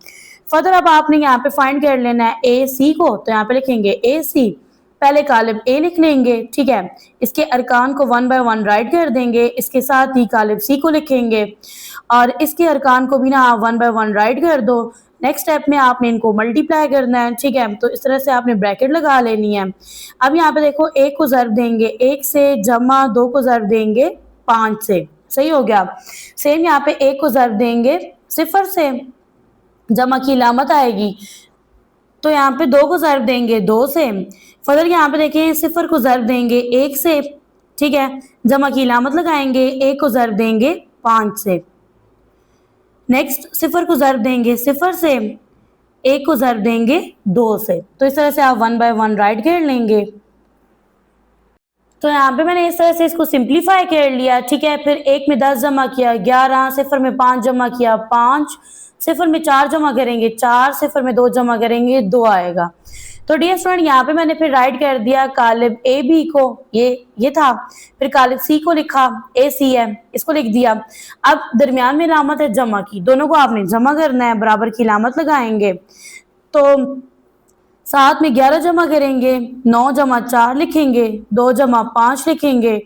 फर्दर अब आपने यहाँ पे फाइंड कर लेना है ए सी को। तो यहाँ पे लिखेंगे ए सी, पहले कालिब ए लिख लेंगे, ठीक है। इसके अरकान को 1 बाय 1 राइट कर देंगे, इसके साथ ही कालिब सी को लिखेंगे और इसके अरकान को भी ना 1 बाय 1 राइट कर दो। नेक्स्ट स्टेप में आपने इनको मल्टीप्लाई करना है, ठीक है। तो इस तरह से आपने ब्रैकेट लगा लेनी है। अब यहाँ पे देखो 1 को ज़र्ब देंगे 1 से, जमा 2 को ज़र्ब देंगे 5 से। सही हो गया। सेम यहाँ पे 1 को ज़र्ब देंगे 0 से, जमा की अलामत आएगी। तो यहाँ पे 2 को ज़र्ब देंगे 2 से। फर्दर यहाँ पे देखें 0 को ज़र्ब देंगे 1 से, ठीक है। जमा की अलामत लगाएंगे, 1 को ज़र्ब देंगे 5 से। नेक्स्ट 0 को ज़र्ब देंगे 0 से, 1 को ज़र्ब देंगे 2 से। तो इस तरह से आप 1 बाय 1 राइट कर लेंगे। तो यहाँ पे मैंने इस तरह से इसको सिंप्लीफाई कर लिया, ठीक है। फिर 1 में 10 जमा किया 11, 0 में 5 जमा किया 5, 0 में 4 जमा करेंगे 4, 0 में 2 जमा करेंगे 2 आएगा। तो डियर स्टूडेंट यहाँ पे मैंने फिर राइट कर दिया कालिब ए बी को, ये था, फिर कालिब सी को लिखा, ए सी है, इसको लिख दिया। अब दरमियान में इलामत है जमा की, दोनों को आपने जमा करना है, बराबर की इलामत लगाएंगे। तो 7 में 11 जमा करेंगे, 9 जमा 4 लिखेंगे, 2 जमा 5 लिखेंगे,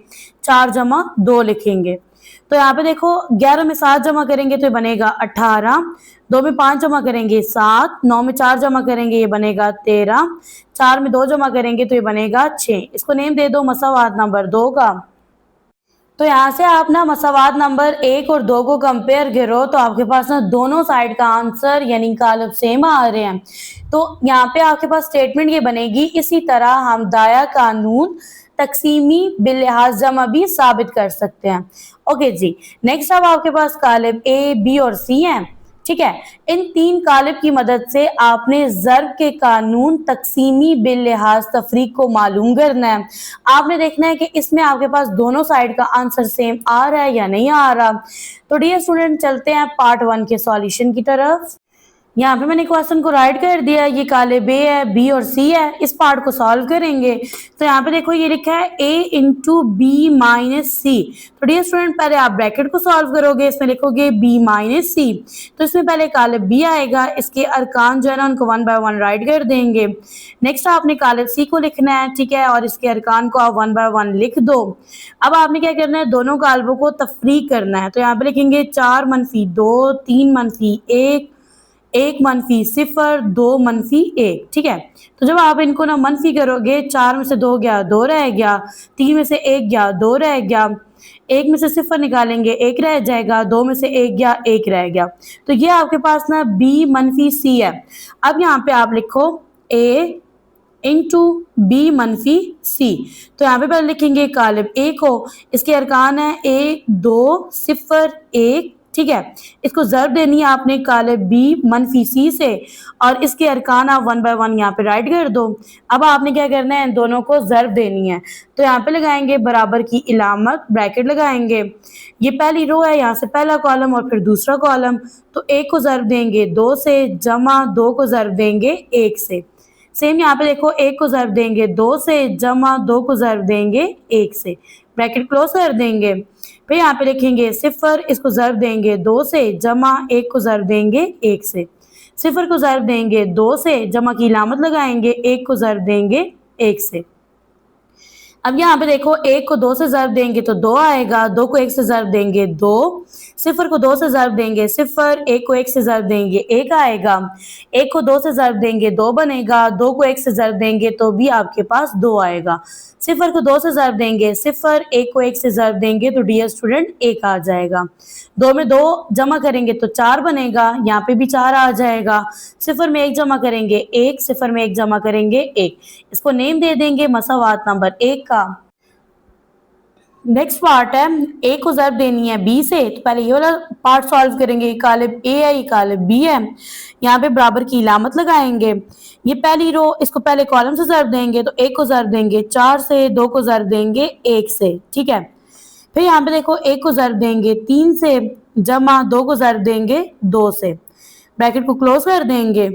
4 जमा 2 लिखेंगे। तो यहाँ पे देखो 11 में 7 जमा करेंगे तो ये बनेगा 18, 2 में 5 जमा करेंगे 7, 9 में 4 जमा करेंगे ये बनेगा 13, 4 में 2 जमा करेंगे तो ये बनेगा 6। इसको नेम दे दो मसावात नंबर 2 का। तो यहाँ से आप ना मसावात नंबर 1 और 2 को कंपेयर करो तो आपके पास ना दोनों साइड का आंसर यानी कालब सेम आ रहे हैं। तो यहाँ पे आपके पास स्टेटमेंट ये बनेगी, इसी तरह हम दाया कानून तकसीमी बिलिहाज जमा भी साबित कर सकते हैं। ओके जी, नेक्स्ट अब आपके पास कालिब ए बी और सी हैं, ठीक है। इन 3 कालिब की मदद से आपने ज़र्ब के कानून तकसीमी बिलिहाज तफरीक को मालूम करना है। आपने देखना है कि इसमें आपके पास दोनों साइड का आंसर सेम आ रहा है या नहीं आ रहा। तो डियर स्टूडेंट चलते हैं पार्ट 1 के सॉल्यूशन की तरफ। यहाँ पे मैंने क्वेश्चन को राइट कर दिया, ये कालिब ए है, बी और सी है, इस पार्ट को सॉल्व करेंगे। तो यहाँ पे देखो ये लिखा है a इंटू बी माइनस सी। तो डियर स्टूडेंट पहले आप ब्रैकेट को सॉल्व करोगे, इसमें लिखोगे b माइनस सी। तो इसमें पहले कालिब b आएगा, इसके अरकान जो है ना उनको 1 बाय 1 राइट कर देंगे। नेक्स्ट आपने कालिब सी को लिखना है, ठीक है, और इसके अरकान को आप 1 बाय 1 लिख दो। अब आपने क्या करना है, दोनों कालिबों को तफरीक करना है। तो यहाँ पे लिखेंगे 4 - 2, 3 - 1, 1 - 0, 2 - 1, ठीक है। तो जब आप इनको ना मनफी करोगे, 4 में से 2 गया 2 रह गया, 3 में से 1 गया 2 रह गया, 1 में से 0 निकालेंगे 1 रह जाएगा, 2 में से 1 गया 1 रह गया। तो ये आपके पास ना b - c है। अब यहाँ पे आप लिखो a इंटू b - c। तो यहाँ पे पहले लिखेंगे कालिब a को, इसके अरकान है 1 2 0 1, ठीक है। इसको ज़र्ब देनी है आपने कालिब b - c से, और इसके अरकान आप 1 बाय 1 यहाँ पे राइट कर दो। अब आपने क्या करना है, दोनों को ज़र्ब देनी है। तो यहाँ पे लगाएंगे बराबर की इलामत, ब्रैकेट लगाएंगे। ये पहली रो है, यहाँ से पहला कॉलम और फिर दूसरा कॉलम। तो 1 को ज़र्ब देंगे 2 से, जमा 2 को ज़र्ब देंगे 1 से। सेम यहाँ पे देखो 1 को ज़र्ब देंगे 2 से, जमा 2 को ज़र्ब देंगे 1 से, ब्रैकेट क्लोज कर देंगे। फिर यहाँ पे लिखेंगे 0, इसको ज़र्ब देंगे 2 से, जमा 1 को ज़र्ब देंगे 1 से, 0 को ज़र्ब देंगे 2 से, जमा की इलामत लगाएंगे, 1 को ज़र्ब देंगे 1 से। अब यहाँ पे देखो 1 को 2 से ज़र्ब देंगे तो 2 आएगा, 2 को 1 से ज़र्ब देंगे 2, 0 को 2 से ज़र्ब देंगे 0, 1 को 1 से ज़र्ब देंगे 1 आएगा, 1 को 2 से ज़र्ब देंगे 2 बनेगा, 2 को 1 से ज़र्ब देंगे तो भी आपके पास 2 आएगा, 0 को 2 से ज़र्ब देंगे 0, 1 को 1 से ज़र्ब देंगे तो डियर स्टूडेंट 1 आ जाएगा। 2 में 2 जमा करेंगे तो 4 बनेगा, यहाँ पे भी 4 आ जाएगा। 0 में 1 जमा करेंगे 1, 0 में 1 जमा करेंगे 1। इसको नेम दे देंगे मसावात नंबर 1 का। नेक्स्ट पार्ट है, ए को ज़र्ब देनी है बी से। तो पहले ये वाला पार्ट सॉल्व करेंगे, ये कालिब ए है, ये कालिब बी है। यहाँ पे बराबर की इलामत लगाएंगे। ये पहली रो, इसको पहले कॉलम से ज़र्ब देंगे तो 1 को ज़र्ब देंगे 4 से, 2 को ज़र्ब देंगे 1 से, ठीक है। फिर यहाँ पे देखो 1 को ज़र्ब देंगे 3 से, जमा 2 को ज़र्ब देंगे 2 से, ब्रैकेट को क्लोज कर देंगे।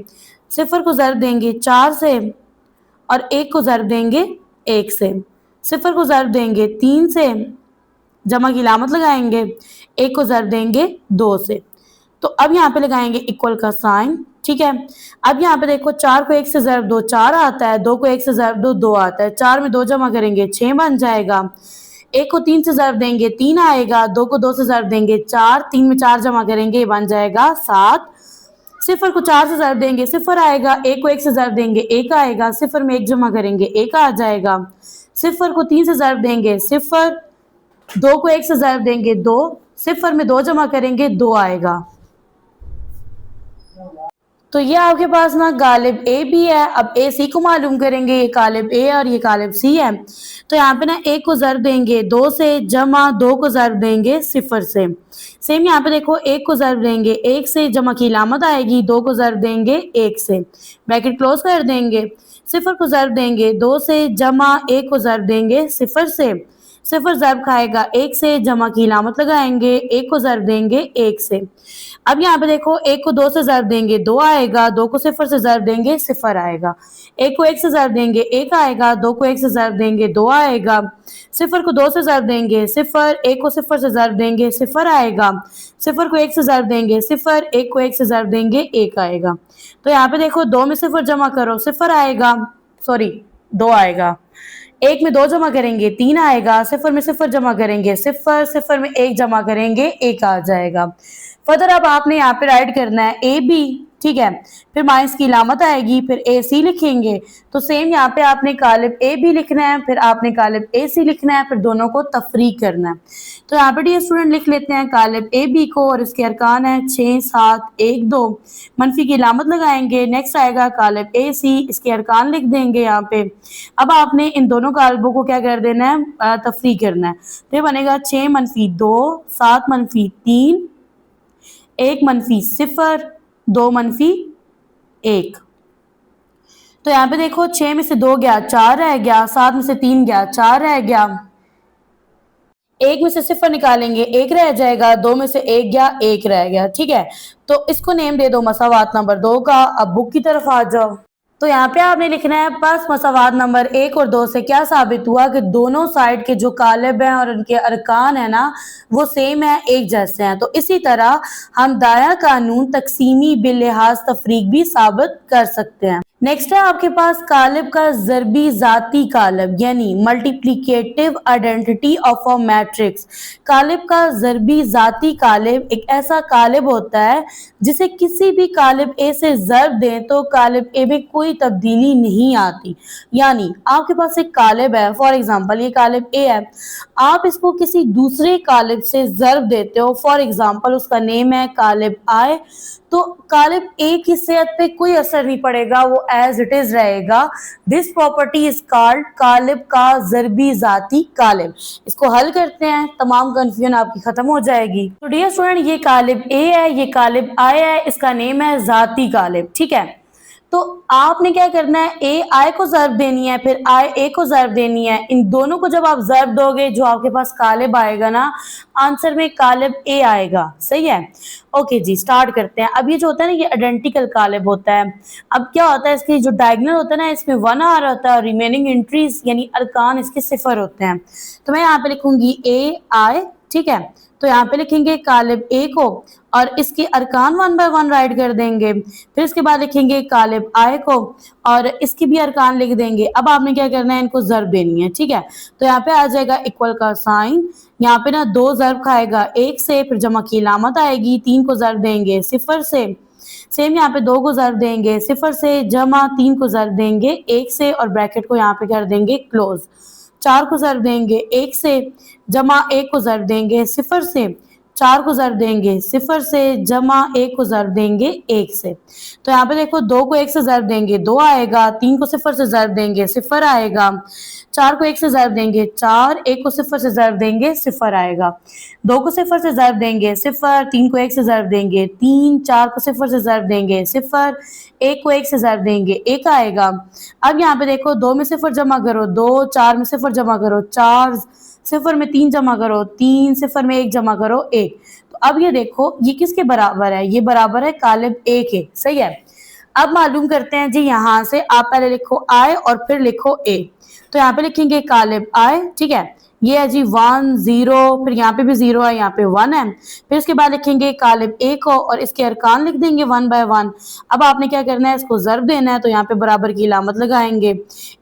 0 को ज़र्ब देंगे 4 से और 1 को ज़र्ब देंगे 1 से, 0 को ज़र्ब देंगे 3 से, जमा की इलामत लगाएंगे, 1 को ज़र्ब देंगे 2 से। तो अब यहाँ पे लगाएंगे इक्वल का साइन, ठीक है। अब यहाँ पे देखो 4 को 1 से ज़र्ब दो 4 आता है, 2 को 1 से ज़र्ब दो 2 आता है, 4 में 2 जमा करेंगे 6 बन जाएगा। 1 को 3 से ज़र्ब देंगे 3 आएगा, 2 को 2 से ज़र्ब देंगे 4, 3 में 4 जमा करेंगे बन जाएगा 7। 0 को 4 से ज़र्ब देंगे 0 आएगा, 1 को 1 से ज़र्ब देंगे 1 आएगा, 0 में 1 जमा करेंगे 1 आ जाएगा। 0 को 3 से ज़र्ब देंगे 0, 2 को 1 से ज़र्ब देंगे 2, 0 में 2 जमा करेंगे 2 आएगा। तो ये आपके पास ना कालिब ए भी है। अब ए सी को मालूम करेंगे, ये कालिब ए और ये कालिब सी है। तो यहाँ पे ना 1 को ज़र्ब देंगे 2 से, जमा 2 को ज़र्ब देंगे 0 से। सेम यहाँ पे देखो 1 को ज़र्ब देंगे 1 से, जमा की इलामत आएगी, 2 को ज़र्ब देंगे 1 से, ब्रैकेट क्लोज कर देंगे। सिफर को ज़र्ब देंगे 2 से, जमा 1 को ज़र्ब देंगे सिफर से, सिफर ज़र्ब खाएगा 1 से, जमा की अलामत लगाएंगे, 1 को ज़र्ब देंगे 1 से। अब यहाँ पे देखो 1 को 2 से ज़र्ब देंगे 2 आएगा, 2 को सिफर से ज़र्ब देंगे सिफर आएगा, 1 को 1 से ज़र्ब देंगे 1 आएगा, 2 को 1 से ज़र्ब देंगे 2 आएगा, सिफर को 2 से ज़र्ब देंगे सिफर, 1 को सिफर से ज़र्ब देंगे सिफर आएगा, सिफर को 1 से ज़र्ब देंगे सिफर, 1 को 1 से ज़र्ब देंगे 1 आएगा। तो यहाँ पे देखो 2 में सिफर जमा करो सिफर आएगा, सॉरी 2 आएगा, 1 में 2 जमा करेंगे 3 आएगा, सिफर में सिफर जमा करेंगे सिफर, सिफर में 1 जमा करेंगे 1 आ जाएगा। फर्दर अब आपने यहाँ पे राइट करना है ए बी, ठीक है, फिर माइनस की अलामत आएगी, फिर ए सी लिखेंगे। तो सेम यहाँ पे आपने कालिब ए बी लिखना है, फिर आपने कालिब ए सी लिखना है, फिर दोनों को तफरीक करना है। तो यहाँ पे डियर स्टूडेंट लिख लेते हैं कालिब ए बी को, और इसके अरकान है 6 7 1 2, मनफी की अलामत लगाएंगे। नेक्स्ट आएगा कालिब ए सी, इसके अरकान लिख देंगे यहाँ पे। अब आपने इन दोनों कालिबों को क्या कर देना है, तफरीक करना है। तो ये बनेगा 6 - 2 7 - 3 1 - सिफर 2 - 1। तो यहाँ पे देखो 6 में से 2 गया 4 रह गया, 7 में से 3 गया 4 रह गया, 1 में से सिफर निकालेंगे 1 रह जाएगा, 2 में से 1 गया 1 रह गया, ठीक है। तो इसको नेम दे दो मसावात नंबर 2 का। अब बुक की तरफ आ जाओ। तो यहाँ पे आपने लिखना है बस मसावात नंबर 1 और 2 से क्या साबित हुआ कि दोनों साइड के जो कालिब हैं और उनके अरकान है ना वो सेम है, एक जैसे हैं। तो इसी तरह हम दाया कानून तकसीमी बिलिहाज तफरीक भी साबित कर सकते हैं। नेक्स्ट है आपके पास कालिब का ज़रबी ज़ाती कालिब, यानी multiplicative identity of a matrix. कालिब का ज़रबी ज़ाती कालिब एक ऐसा कालिब होता है जिसे किसी भी कालिब ए से ज़रब दें तो कालिब ए में कोई तब्दीली नहीं आती। यानी आपके पास एक कालिब है, फॉर एग्जांपल ये कालिब ए है, आप इसको किसी दूसरे कालिब से ज़रब देते हो, फॉर एग्जांपल उसका नेम है कालिब आए, तो कालिब ए की सेहत पे कोई असर नहीं पड़ेगा, वो एज इट इज रहेगा। दिस प्रॉपर्टी इज कॉल्ड कालिब का ज़रबी ज़ाती कालिब। इसको हल करते हैं, तमाम कंफ्यूजन आपकी खत्म हो जाएगी। तो डियर स्टूडेंट ये कालिब ए है, ये कालिब आए है, इसका नेम है ज़ाती कालिब, ठीक है। तो आपने क्या करना है, ए आई को ज़रब देनी है, फिर आई ए को ज़रब देनी है। इन दोनों को जब आप ज़रब दोगे जो आपके पास कालिब आएगा ना, आंसर में कालिब ए आएगा, सही है। ओके जी, स्टार्ट करते हैं। अब ये जो होता है ना, ये आइडेंटिकल कालिब होता है। अब क्या होता है, इसकी जो डायगोनल होता है ना, इसमें 1 आ रहा होता है और रिमेनिंग एंट्रीज यानी अरकान इसके सिफर होते हैं। तो मैं यहाँ पे लिखूंगी ए आई, ठीक है। तो यहाँ पे लिखेंगे कालिब ए को और इसके अरकान 1 बाय 1 राइट कर देंगे। फिर इसके बाद लिखेंगे कालिब आई को और इसके भी अरकान लिख देंगे। अब आपने क्या करना है, इनको ज़रब देनी है, ठीक है। तो यहाँ पे आ जाएगा इक्वल का साइन, यहाँ पे ना 2 ज़रब खाएगा 1 से, फिर जमा की अलामत आएगी, 3 को ज़रब देंगे सिफर से, सेम यहाँ पे 2 को ज़रब देंगे सिफर से, जमा 3 को ज़रब देंगे 1 से और ब्रैकेट को यहाँ पे कर देंगे क्लोज, 4 को ज़रब देंगे 1 से, जमा 1 को ज़रब देंगे सिफर से, 4 को ज़रब देंगे सिफर से, जमा 1 को ज़रब देंगे 1 से। तो यहाँ पे देखो 2 को 1 से ज़रब देंगे 2 आएगा, 3 को सिफर से ज़रब देंगे सिफर आएगा, 4 को 1 से ज़रब देंगे 4, 1 को सिफर से ज़रब देंगे सिफर आएगा, 2 को सिफर से ज़रब देंगे सिफर, 3 को 1 से ज़रब देंगे 3, 4 को सिफर से ज़रब देंगे सिफर, 1 को 1 से ज़रब देंगे 1 आएगा। अब यहाँ पे देखो 2 में सिफर जमा करो 2, 4 में सिफर जमा करो 4, सिफर में 3 जमा करो 3, सिफर में 1 जमा करो 1। तो अब ये देखो ये किसके बराबर है, ये बराबर है कालिब ए के, सही है। अब मालूम करते हैं जी, यहाँ से आप पहले लिखो आई और फिर लिखो ए। तो यहाँ पे लिखेंगे कालिब आई, ठीक है, ये है जी 1 0, फिर यहाँ पे भी 0 है, यहाँ पे 1 है। फिर इसके बाद लिखेंगे कालिब ए को और इसके अरकान लिख देंगे 1 बाय 1। अब आपने क्या करना है, इसको ज़रब देना है, तो यहाँ पे बराबर की अलामत लगाएंगे,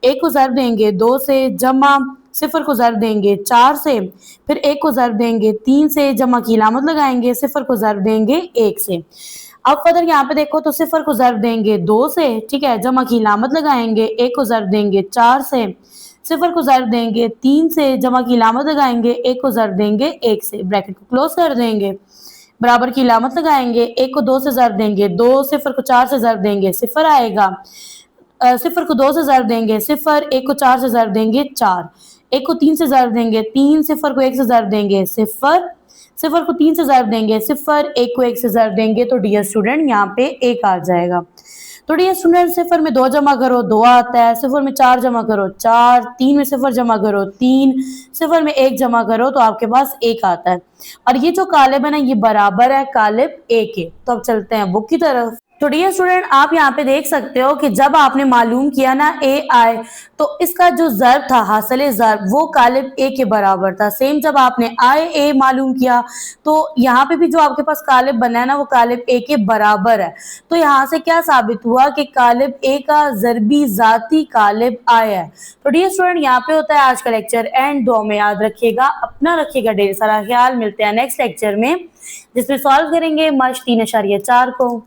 1 को ज़रब देंगे 2 से, जमा सिफर को ज़रब देंगे 4 से, फिर 1 को ज़रब देंगे 3 से, जमा की अलामत लगाएंगे, सिफर को ज़रब देंगे 1 से। अब फर्दर यहाँ पे देखो तो सिफर को ज़रब देंगे 2 से, ठीक है, जमा की अलामत लगाएंगे, 1 को ज़रब देंगे 4 से, सिफर को ज़रब देंगे 3 से, जमा की अलामत लगाएंगे, 1 को ज़रब देंगे 1 से, ब्रैकेट को क्लोज कर देंगे, बराबर की अलामत लगाएंगे, 1 को 2 से ज़रब देंगे 2, सिफर को 4 से ज़रब देंगे सिफर आएगा, सिफर को 2 से ज़रब देंगे सिफर, 1 को 4 से ज़रब देंगे 4, 1 को 3 से ज़रब देंगे 3, सिफर को 1 से ज़रब देंगे सिफर, सिफर को 3 से ज़रब देंगे सिफर, 1 को 1 से ज़रब देंगे। तो डियर स्टूडेंट यहाँ पे 1 आ जाएगा। तो डियर स्टूडेंट, सिफर में 2 जमा करो 2 आता है, सिफर में 4 जमा करो 4, 3 में सिफर जमा करो 3, सिफर में 1 जमा करो तो आपके पास 1 आता है। और ये जो कालिब है ना, ये बराबर है कालिब ए के। तो अब चलते हैं बुक की तरफ। तो डियर स्टूडेंट, आप यहाँ पे देख सकते हो कि जब आपने मालूम किया ना ए आए, तो इसका जो ज़र्ब था, हासिल ज़र्ब, वो कालिब ए के बराबर था। सेम जब आपने आए ए मालूम किया, तो यहाँ पे भी जो आपके पास कालिब बना है ना, वो कालिब ए के बराबर है। तो यहाँ से क्या साबित हुआ कि कालिब ए का ज़रबी ज़ाती कालिब आया है। तो डियर स्टूडेंट, यहाँ पे होता है आज का लेक्चर एंड। दुआ में याद रखिएगा, अपना रखिएगा ढेर सारा ख्याल। मिलते हैं नेक्स्ट लेक्चर में, जिसमें सॉल्व करेंगे मश 3.4 को।